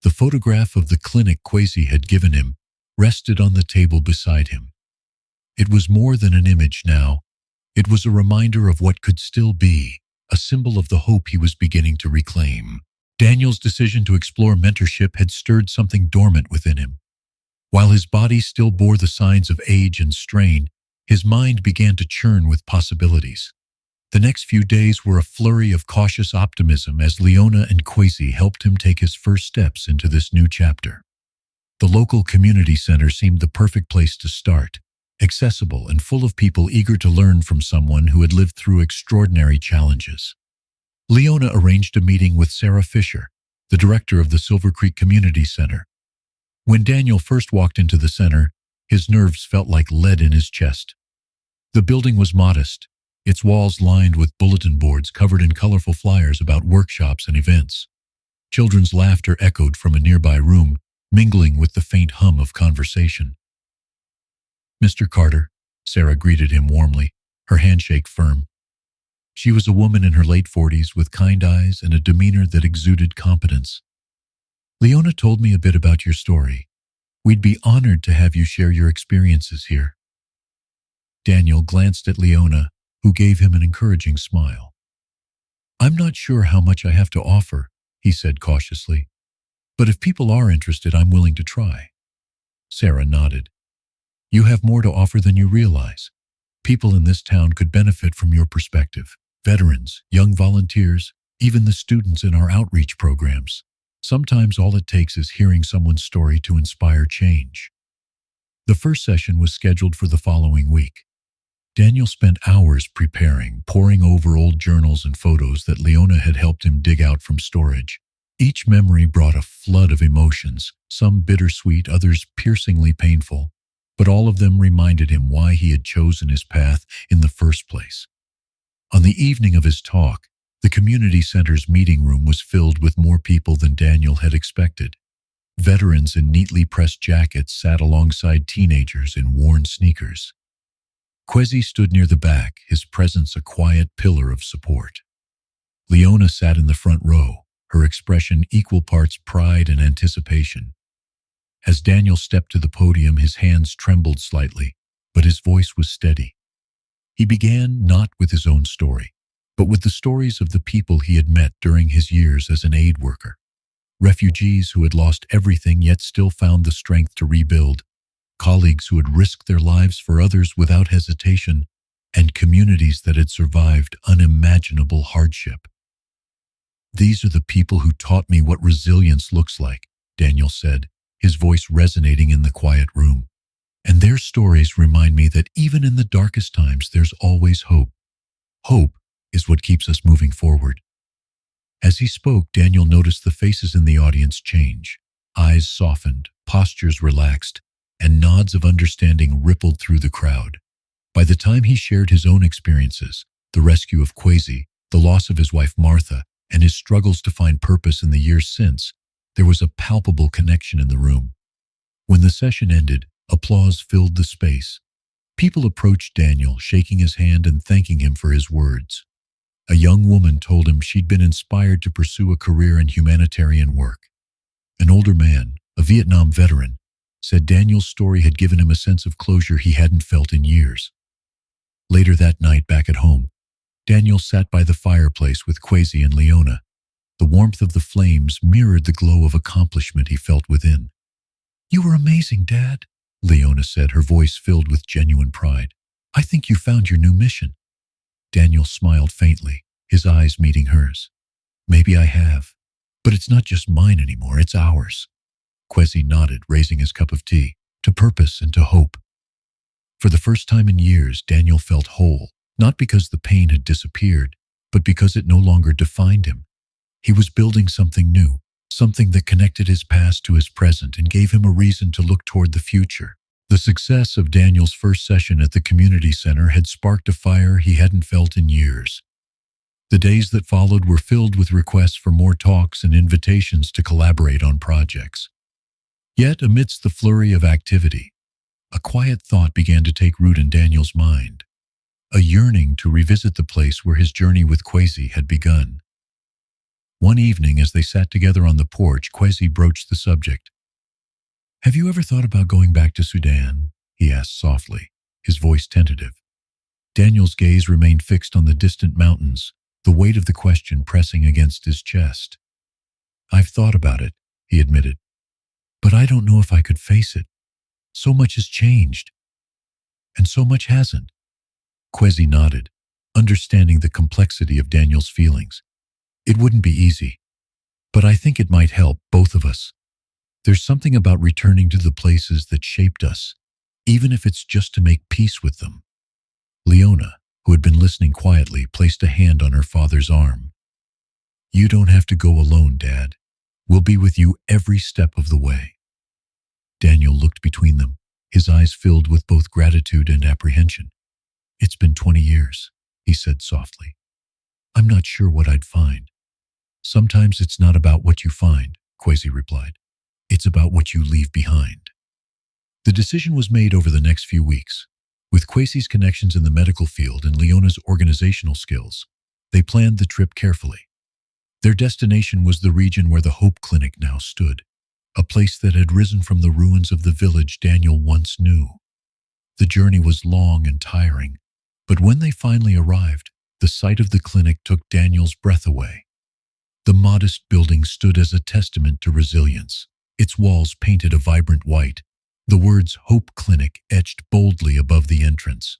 The photograph of the clinic Kwesi had given him rested on the table beside him. It was more than an image now. It was a reminder of what could still be, a symbol of the hope he was beginning to reclaim. Daniel's decision to explore mentorship had stirred something dormant within him. While his body still bore the signs of age and strain, his mind began to churn with possibilities. The next few days were a flurry of cautious optimism as Leona and Kwesi helped him take his first steps into this new chapter. The local community center seemed the perfect place to start, accessible and full of people eager to learn from someone who had lived through extraordinary challenges. Leona arranged a meeting with Sarah Fisher, the director of the Silver Creek Community Center. When Daniel first walked into the center, His nerves felt like lead in his chest. The building was modest, its walls lined with bulletin boards covered in colorful flyers about workshops and events. Children's laughter echoed from a nearby room, mingling with the faint hum of conversation. "Mr. Carter," Sarah greeted him warmly, her handshake firm. She was a woman in her late 40s with kind eyes and a demeanor that exuded competence. "Leona told me a bit about your story. We'd be honored to have you share your experiences here." Daniel glanced at Leona, who gave him an encouraging smile. "I'm not sure how much I have to offer," he said cautiously. "But if people are interested, I'm willing to try." Sarah nodded. "You have more to offer than you realize. People in this town could benefit from your perspective. Veterans, young volunteers, even the students in our outreach programs. Sometimes all it takes is hearing someone's story to inspire change." The first session was scheduled for the following week. Daniel spent hours preparing, poring over old journals and photos that Leona had helped him dig out from storage. Each memory brought a flood of emotions, some bittersweet, others piercingly painful, but all of them reminded him why he had chosen his path in the first place. On the evening of his talk, the community center's meeting room was filled with more people than Daniel had expected. Veterans in neatly pressed jackets sat alongside teenagers in worn sneakers. Kwesi stood near the back, his presence a quiet pillar of support. Leona sat in the front row, her expression equal parts pride and anticipation. As Daniel stepped to the podium, his hands trembled slightly, but his voice was steady. He began not with his own story, but with the stories of the people he had met during his years as an aid worker. Refugees who had lost everything yet still found the strength to rebuild, colleagues who had risked their lives for others without hesitation, and communities that had survived unimaginable hardship. "These are the people who taught me what resilience looks like," Daniel said, his voice resonating in the quiet room. "And their stories remind me that even in the darkest times, there's always hope. Hope is what keeps us moving forward." As he spoke, Daniel noticed the faces in the audience change. Eyes softened, postures relaxed, and nods of understanding rippled through the crowd. By the time he shared his own experiences, the rescue of Kwesi, the loss of his wife Martha, and his struggles to find purpose in the years since, there was a palpable connection in the room. When the session ended, applause filled the space. People approached Daniel, shaking his hand and thanking him for his words. A young woman told him she'd been inspired to pursue a career in humanitarian work. An older man, a Vietnam veteran, said Daniel's story had given him a sense of closure he hadn't felt in years. Later that night, back at home, Daniel sat by the fireplace with Kwesi and Leona. The warmth of the flames mirrored the glow of accomplishment he felt within. "You were amazing, Dad," Leona said, her voice filled with genuine pride. "I think you found your new mission." Daniel smiled faintly, his eyes meeting hers. "Maybe I have, but it's not just mine anymore, it's ours." Kwesi nodded, raising his cup of tea, "To purpose and to hope." For the first time in years, Daniel felt whole, not because the pain had disappeared, but because it no longer defined him. He was building something new, something that connected his past to his present and gave him a reason to look toward the future. The success of Daniel's first session at the community center had sparked a fire he hadn't felt in years. The days that followed were filled with requests for more talks and invitations to collaborate on projects. Yet, amidst the flurry of activity, a quiet thought began to take root in Daniel's mind, a yearning to revisit the place where his journey with Kwesi had begun. One evening, as they sat together on the porch, Kwesi broached the subject. "Have you ever thought about going back to Sudan?" he asked softly, his voice tentative. Daniel's gaze remained fixed on the distant mountains, the weight of the question pressing against his chest. "I've thought about it," he admitted, "but I don't know if I could face it. So much has changed, and so much hasn't." Kwesi nodded, understanding the complexity of Daniel's feelings. "It wouldn't be easy, but I think it might help both of us. There's something about returning to the places that shaped us, even if it's just to make peace with them." Leona, who had been listening quietly, placed a hand on her father's arm. "You don't have to go alone, Dad. We'll be with you every step of the way." Daniel looked between them, his eyes filled with both gratitude and apprehension. "It's been 20 years," he said softly. "I'm not sure what I'd find." "Sometimes it's not about what you find," Kwesi replied. "It's about what you leave behind." The decision was made over the next few weeks. With Kwesi's connections in the medical field and Leona's organizational skills, they planned the trip carefully. Their destination was the region where the Hope Clinic now stood, a place that had risen from the ruins of the village Daniel once knew. The journey was long and tiring, but when they finally arrived, the sight of the clinic took Daniel's breath away. The modest building stood as a testament to resilience, its walls painted a vibrant white, the words Hope Clinic etched boldly above the entrance.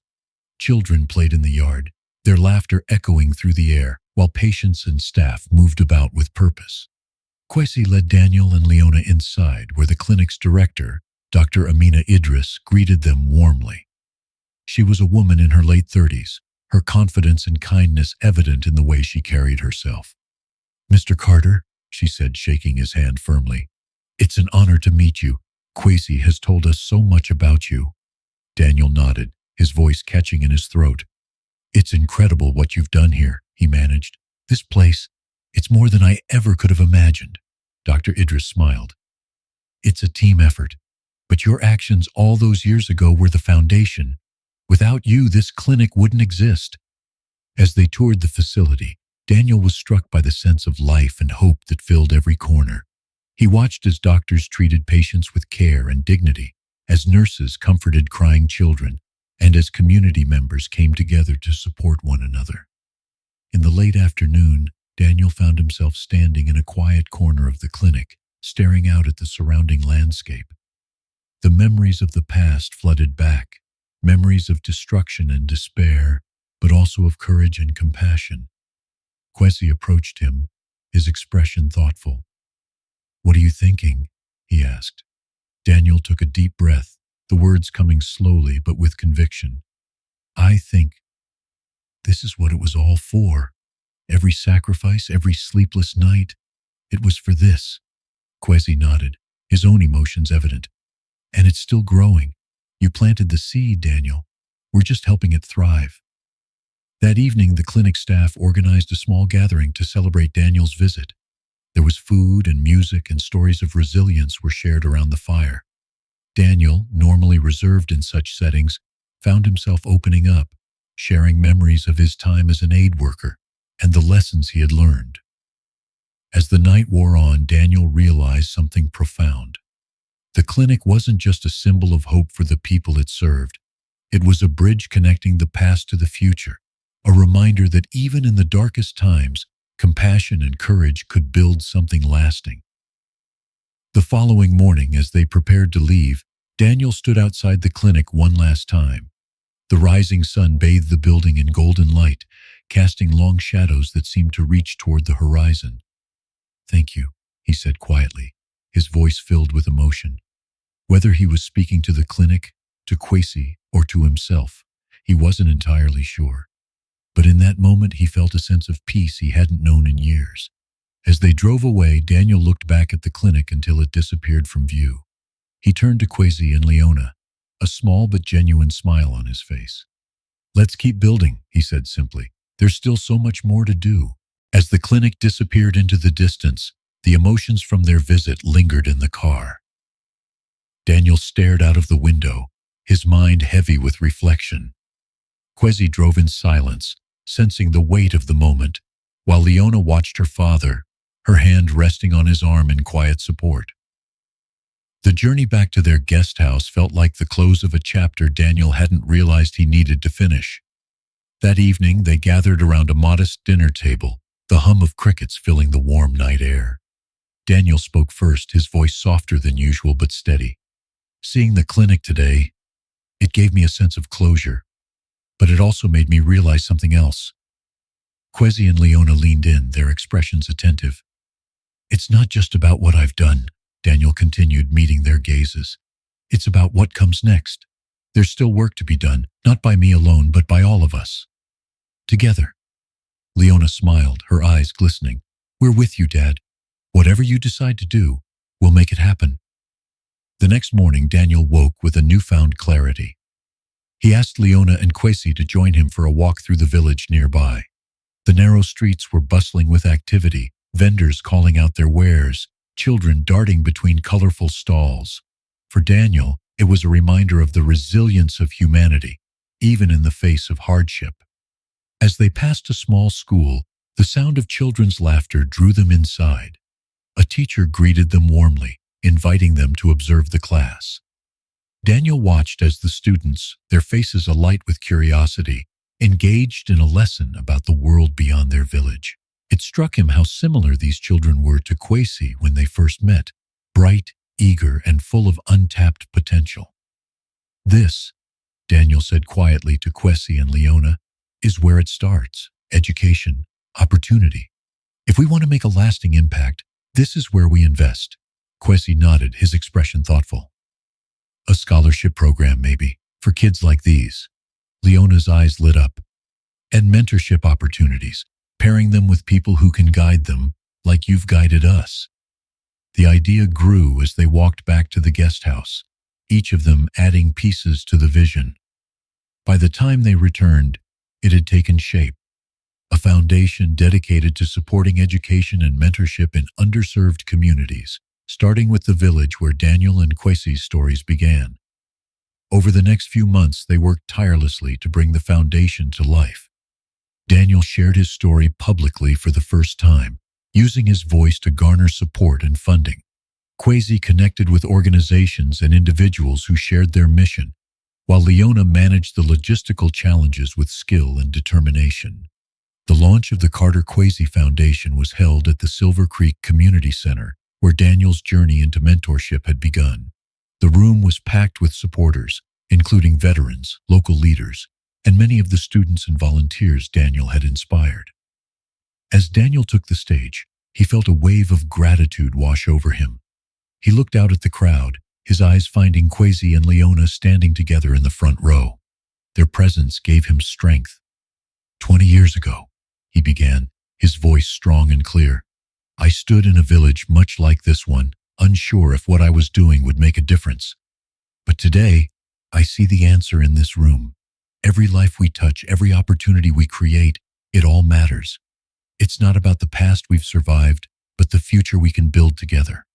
Children played in the yard, their laughter echoing through the air, while patients and staff moved about with purpose. Kwesi led Daniel and Leona inside, where the clinic's director, Dr. Amina Idris, greeted them warmly. She was a woman in her late 30s, her confidence and kindness evident in the way she carried herself. "Mr. Carter," she said, shaking his hand firmly, "it's an honor to meet you. Kwesi has told us so much about you." Daniel nodded, his voice catching in his throat. "It's incredible what you've done here," he managed. "This place, it's more than I ever could have imagined." Dr. Idris smiled. "It's a team effort, but your actions all those years ago were the foundation. Without you, this clinic wouldn't exist." As they toured the facility, Daniel was struck by the sense of life and hope that filled every corner. He watched as doctors treated patients with care and dignity, as nurses comforted crying children, and as community members came together to support one another. In the late afternoon, Daniel found himself standing in a quiet corner of the clinic, staring out at the surrounding landscape. The memories of the past flooded back, memories of destruction and despair, but also of courage and compassion. Kwesi approached him, his expression thoughtful. "What are you thinking?" he asked. Daniel took a deep breath, the words coming slowly but with conviction. "I think this is what it was all for. Every sacrifice, every sleepless night. It was for this." Kwesi nodded, his own emotions evident. "And it's still growing. You planted the seed, Daniel. We're just helping it thrive." That evening, the clinic staff organized a small gathering to celebrate Daniel's visit. There was food and music, and stories of resilience were shared around the fire. Daniel, normally reserved in such settings, found himself opening up, sharing memories of his time as an aid worker and the lessons he had learned. As the night wore on, Daniel realized something profound. The clinic wasn't just a symbol of hope for the people it served. It was a bridge connecting the past to the future, a reminder that even in the darkest times, compassion and courage could build something lasting. The following morning, as they prepared to leave, Daniel stood outside the clinic one last time. The rising sun bathed the building in golden light, casting long shadows that seemed to reach toward the horizon. "Thank you," he said quietly, his voice filled with emotion. Whether he was speaking to the clinic, to Kwesi, or to himself, he wasn't entirely sure. But in that moment, he felt a sense of peace he hadn't known in years. As they drove away, Daniel looked back at the clinic until it disappeared from view. He turned to Kwesi and Leona, a small but genuine smile on his face. "Let's keep building," he said simply. "There's still so much more to do." As the clinic disappeared into the distance, the emotions from their visit lingered in the car. Daniel stared out of the window, his mind heavy with reflection. Kwesi drove in silence, sensing the weight of the moment, while Leona watched her father, her hand resting on his arm in quiet support. The journey back to their guest house felt like the close of a chapter Daniel hadn't realized he needed to finish. That evening, they gathered around a modest dinner table, the hum of crickets filling the warm night air. Daniel spoke first, his voice softer than usual but steady. "Seeing the clinic today, it gave me a sense of closure, but it also made me realize something else." Kwesi and Leona leaned in, their expressions attentive. "It's not just about what I've done," Daniel continued, meeting their gazes. "It's about what comes next. There's still work to be done, not by me alone, but by all of us. Together." Leona smiled, her eyes glistening. "We're with you, Dad. Whatever you decide to do, we'll make it happen." The next morning, Daniel woke with a newfound clarity. He asked Leona and Kwesi to join him for a walk through the village nearby. The narrow streets were bustling with activity, vendors calling out their wares, children darting between colorful stalls. For Daniel, it was a reminder of the resilience of humanity, even in the face of hardship. As they passed a small school, the sound of children's laughter drew them inside. A teacher greeted them warmly, inviting them to observe the class. Daniel watched as the students, their faces alight with curiosity, engaged in a lesson about the world beyond their village. It struck him how similar these children were to Kwesi when they first met, bright, eager, and full of untapped potential. "This," Daniel said quietly to Kwesi and Leona, "is where it starts. Education, opportunity. If we want to make a lasting impact, this is where we invest." Kwesi nodded, his expression thoughtful. "A scholarship program, maybe, for kids like these." Leona's eyes lit up. "And mentorship opportunities, pairing them with people who can guide them, like you've guided us." The idea grew as they walked back to the guest house, each of them adding pieces to the vision. By the time they returned, it had taken shape. A foundation dedicated to supporting education and mentorship in underserved communities, starting with the village where Daniel and Kwesi's stories began. Over the next few months, they worked tirelessly to bring the foundation to life. Daniel shared his story publicly for the first time, using his voice to garner support and funding. Kwesi connected with organizations and individuals who shared their mission, while Leona managed the logistical challenges with skill and determination. The launch of the Carter Kwesi Foundation was held at the Silver Creek Community Center, where Daniel's journey into mentorship had begun. The room was packed with supporters, including veterans, local leaders, and many of the students and volunteers Daniel had inspired. As Daniel took the stage, he felt a wave of gratitude wash over him. He looked out at the crowd, his eyes finding Kwesi and Leona standing together in the front row. Their presence gave him strength. 20 years ago, he began, his voice strong and clear, "I stood in a village much like this one, unsure if what I was doing would make a difference. But today, I see the answer in this room. Every life we touch, every opportunity we create, it all matters. It's not about the past we've survived, but the future we can build together."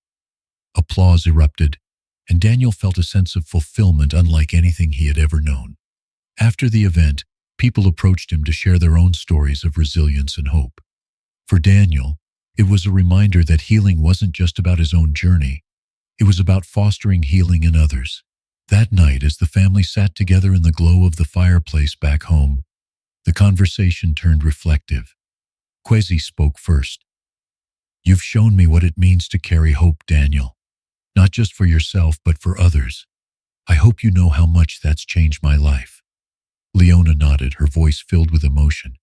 Applause erupted, and Daniel felt a sense of fulfillment unlike anything he had ever known. After the event, people approached him to share their own stories of resilience and hope. For Daniel, it was a reminder that healing wasn't just about his own journey. It was about fostering healing in others. That night, as the family sat together in the glow of the fireplace back home, the conversation turned reflective. Kwesi spoke first. "You've shown me what it means to carry hope, Daniel. Not just for yourself, but for others. I hope you know how much that's changed my life." Leona nodded, her voice filled with emotion.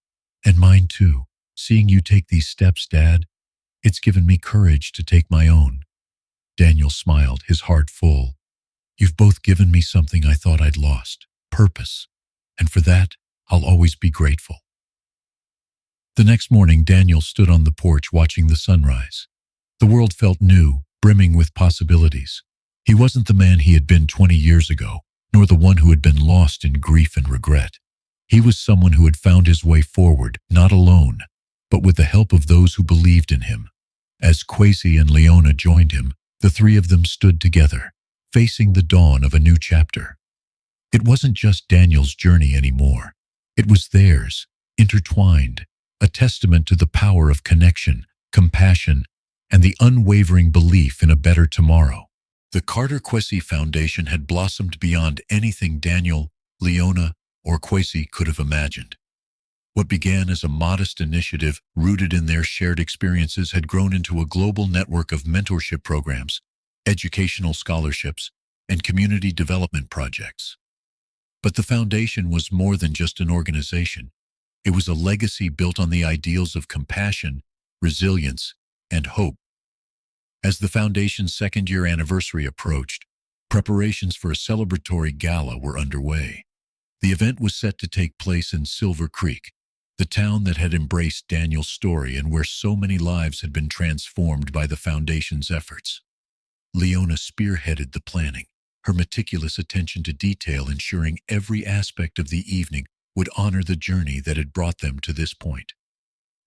"And mine too. Seeing you take these steps, Dad, it's given me courage to take my own." Daniel smiled, his heart full. "You've both given me something I thought I'd lost, purpose. And for that, I'll always be grateful." The next morning, Daniel stood on the porch watching the sunrise. The world felt new, brimming with possibilities. He wasn't the man he had been 20 years ago, nor the one who had been lost in grief and regret. He was someone who had found his way forward, not alone, but with the help of those who believed in him. As Kwesi and Leona joined him, the three of them stood together, facing the dawn of a new chapter. It wasn't just Daniel's journey anymore. It was theirs, intertwined, a testament to the power of connection, compassion, and the unwavering belief in a better tomorrow. The Carter Kwesi Foundation had blossomed beyond anything Daniel, Leona, or Kwesi could have imagined. What began as a modest initiative rooted in their shared experiences had grown into a global network of mentorship programs, educational scholarships, and community development projects. But the foundation was more than just an organization. It was a legacy built on the ideals of compassion, resilience, and hope. As the foundation's second-year anniversary approached, preparations for a celebratory gala were underway. The event was set to take place in Silver Creek, the town that had embraced Daniel's story and where so many lives had been transformed by the foundation's efforts. Leona spearheaded the planning, her meticulous attention to detail ensuring every aspect of the evening would honor the journey that had brought them to this point.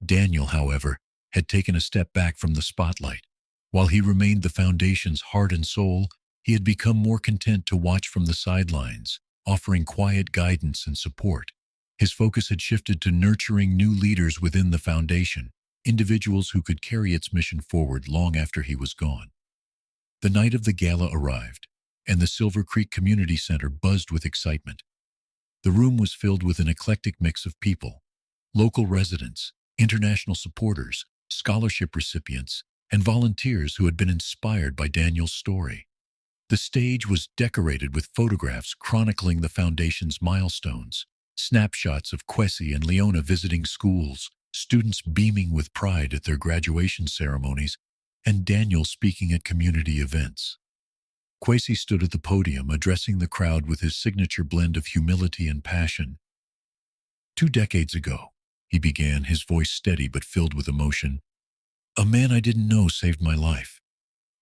Daniel, however, had taken a step back from the spotlight. While he remained the foundation's heart and soul, he had become more content to watch from the sidelines, offering quiet guidance and support. His focus had shifted to nurturing new leaders within the foundation, individuals who could carry its mission forward long after he was gone. The night of the gala arrived, and the Silver Creek Community Center buzzed with excitement. The room was filled with an eclectic mix of people: local residents, international supporters, scholarship recipients, and volunteers who had been inspired by Daniel's story. The stage was decorated with photographs chronicling the foundation's milestones, snapshots of Kwesi and Leona visiting schools, students beaming with pride at their graduation ceremonies, and Daniel speaking at community events. Kwesi stood at the podium addressing the crowd with his signature blend of humility and passion. 2 decades ago, he began, his voice steady but filled with emotion, a man I didn't know saved my life.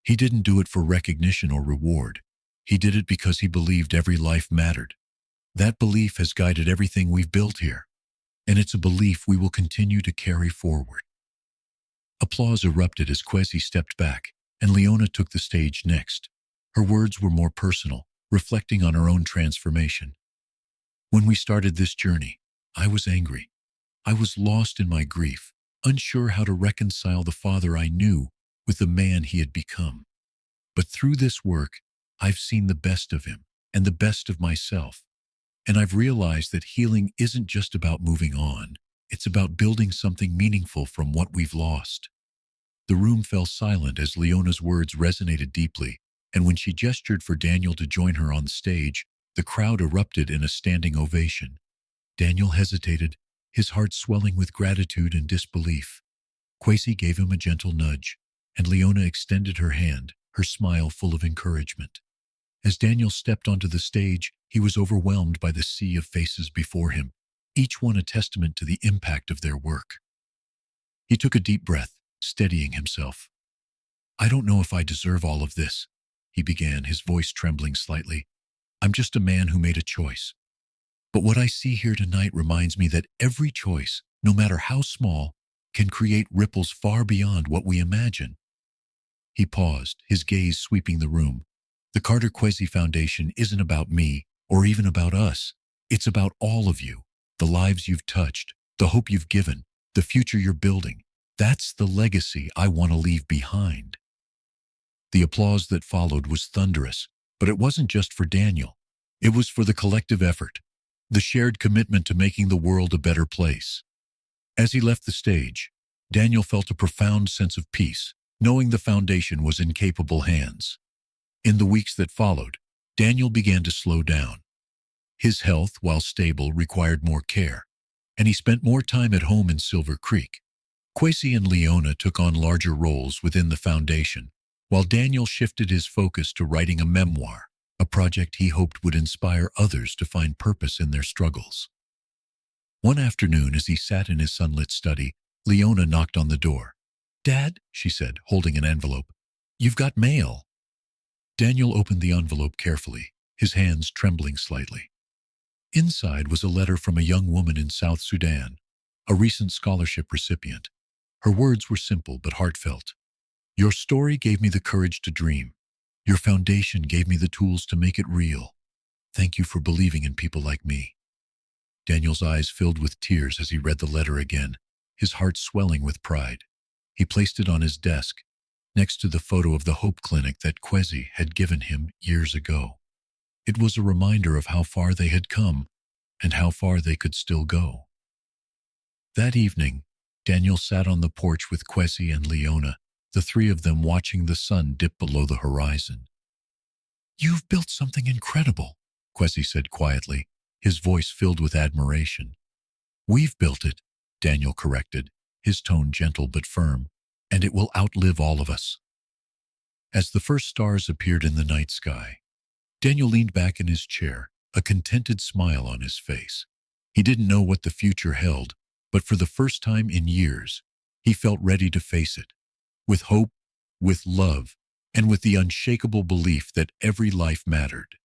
He didn't do it for recognition or reward. He did it because he believed every life mattered. That belief has guided everything we've built here, and it's a belief we will continue to carry forward. Applause erupted as Kwesi stepped back, and Leona took the stage next. Her words were more personal, reflecting on her own transformation. When we started this journey, I was angry. I was lost in my grief, unsure how to reconcile the father I knew with the man he had become. But through this work, I've seen the best of him and the best of myself. And I've realized that healing isn't just about moving on. It's about building something meaningful from what we've lost. The room fell silent as Leona's words resonated deeply, and when she gestured for Daniel to join her on stage, the crowd erupted in a standing ovation. Daniel hesitated, his heart swelling with gratitude and disbelief. Kwesi gave him a gentle nudge, and Leona extended her hand, her smile full of encouragement. As Daniel stepped onto the stage, he was overwhelmed by the sea of faces before him, each one a testament to the impact of their work. He took a deep breath, steadying himself. I don't know if I deserve all of this, he began, his voice trembling slightly. I'm just a man who made a choice. But what I see here tonight reminds me that every choice, no matter how small, can create ripples far beyond what we imagine. He paused, his gaze sweeping the room. The Carter Kwesi Foundation isn't about me, or even about us. It's about all of you, the lives you've touched, the hope you've given, the future you're building. That's the legacy I want to leave behind. The applause that followed was thunderous, but it wasn't just for Daniel. It was for the collective effort, the shared commitment to making the world a better place. As he left the stage, Daniel felt a profound sense of peace, knowing the foundation was in capable hands. In the weeks that followed, Daniel began to slow down. His health, while stable, required more care, and he spent more time at home in Silver Creek. Kwesi and Leona took on larger roles within the foundation, while Daniel shifted his focus to writing a memoir, a project he hoped would inspire others to find purpose in their struggles. One afternoon, as he sat in his sunlit study, Leona knocked on the door. Dad, she said, holding an envelope, you've got mail. Daniel opened the envelope carefully, his hands trembling slightly. Inside was a letter from a young woman in South Sudan, a recent scholarship recipient. Her words were simple but heartfelt. Your story gave me the courage to dream. Your foundation gave me the tools to make it real. Thank you for believing in people like me. Daniel's eyes filled with tears as he read the letter again, his heart swelling with pride. He placed it on his desk, next to the photo of the Hope Clinic that Kwesi had given him years ago. It was a reminder of how far they had come and how far they could still go. That evening, Daniel sat on the porch with Kwesi and Leona, the three of them watching the sun dip below the horizon. You've built something incredible, Kwesi said quietly, his voice filled with admiration. We've built it, Daniel corrected, his tone gentle but firm, and it will outlive all of us. As the first stars appeared in the night sky, Daniel leaned back in his chair, a contented smile on his face. He didn't know what the future held, but for the first time in years, he felt ready to face it. With hope, with love, and with the unshakable belief that every life mattered.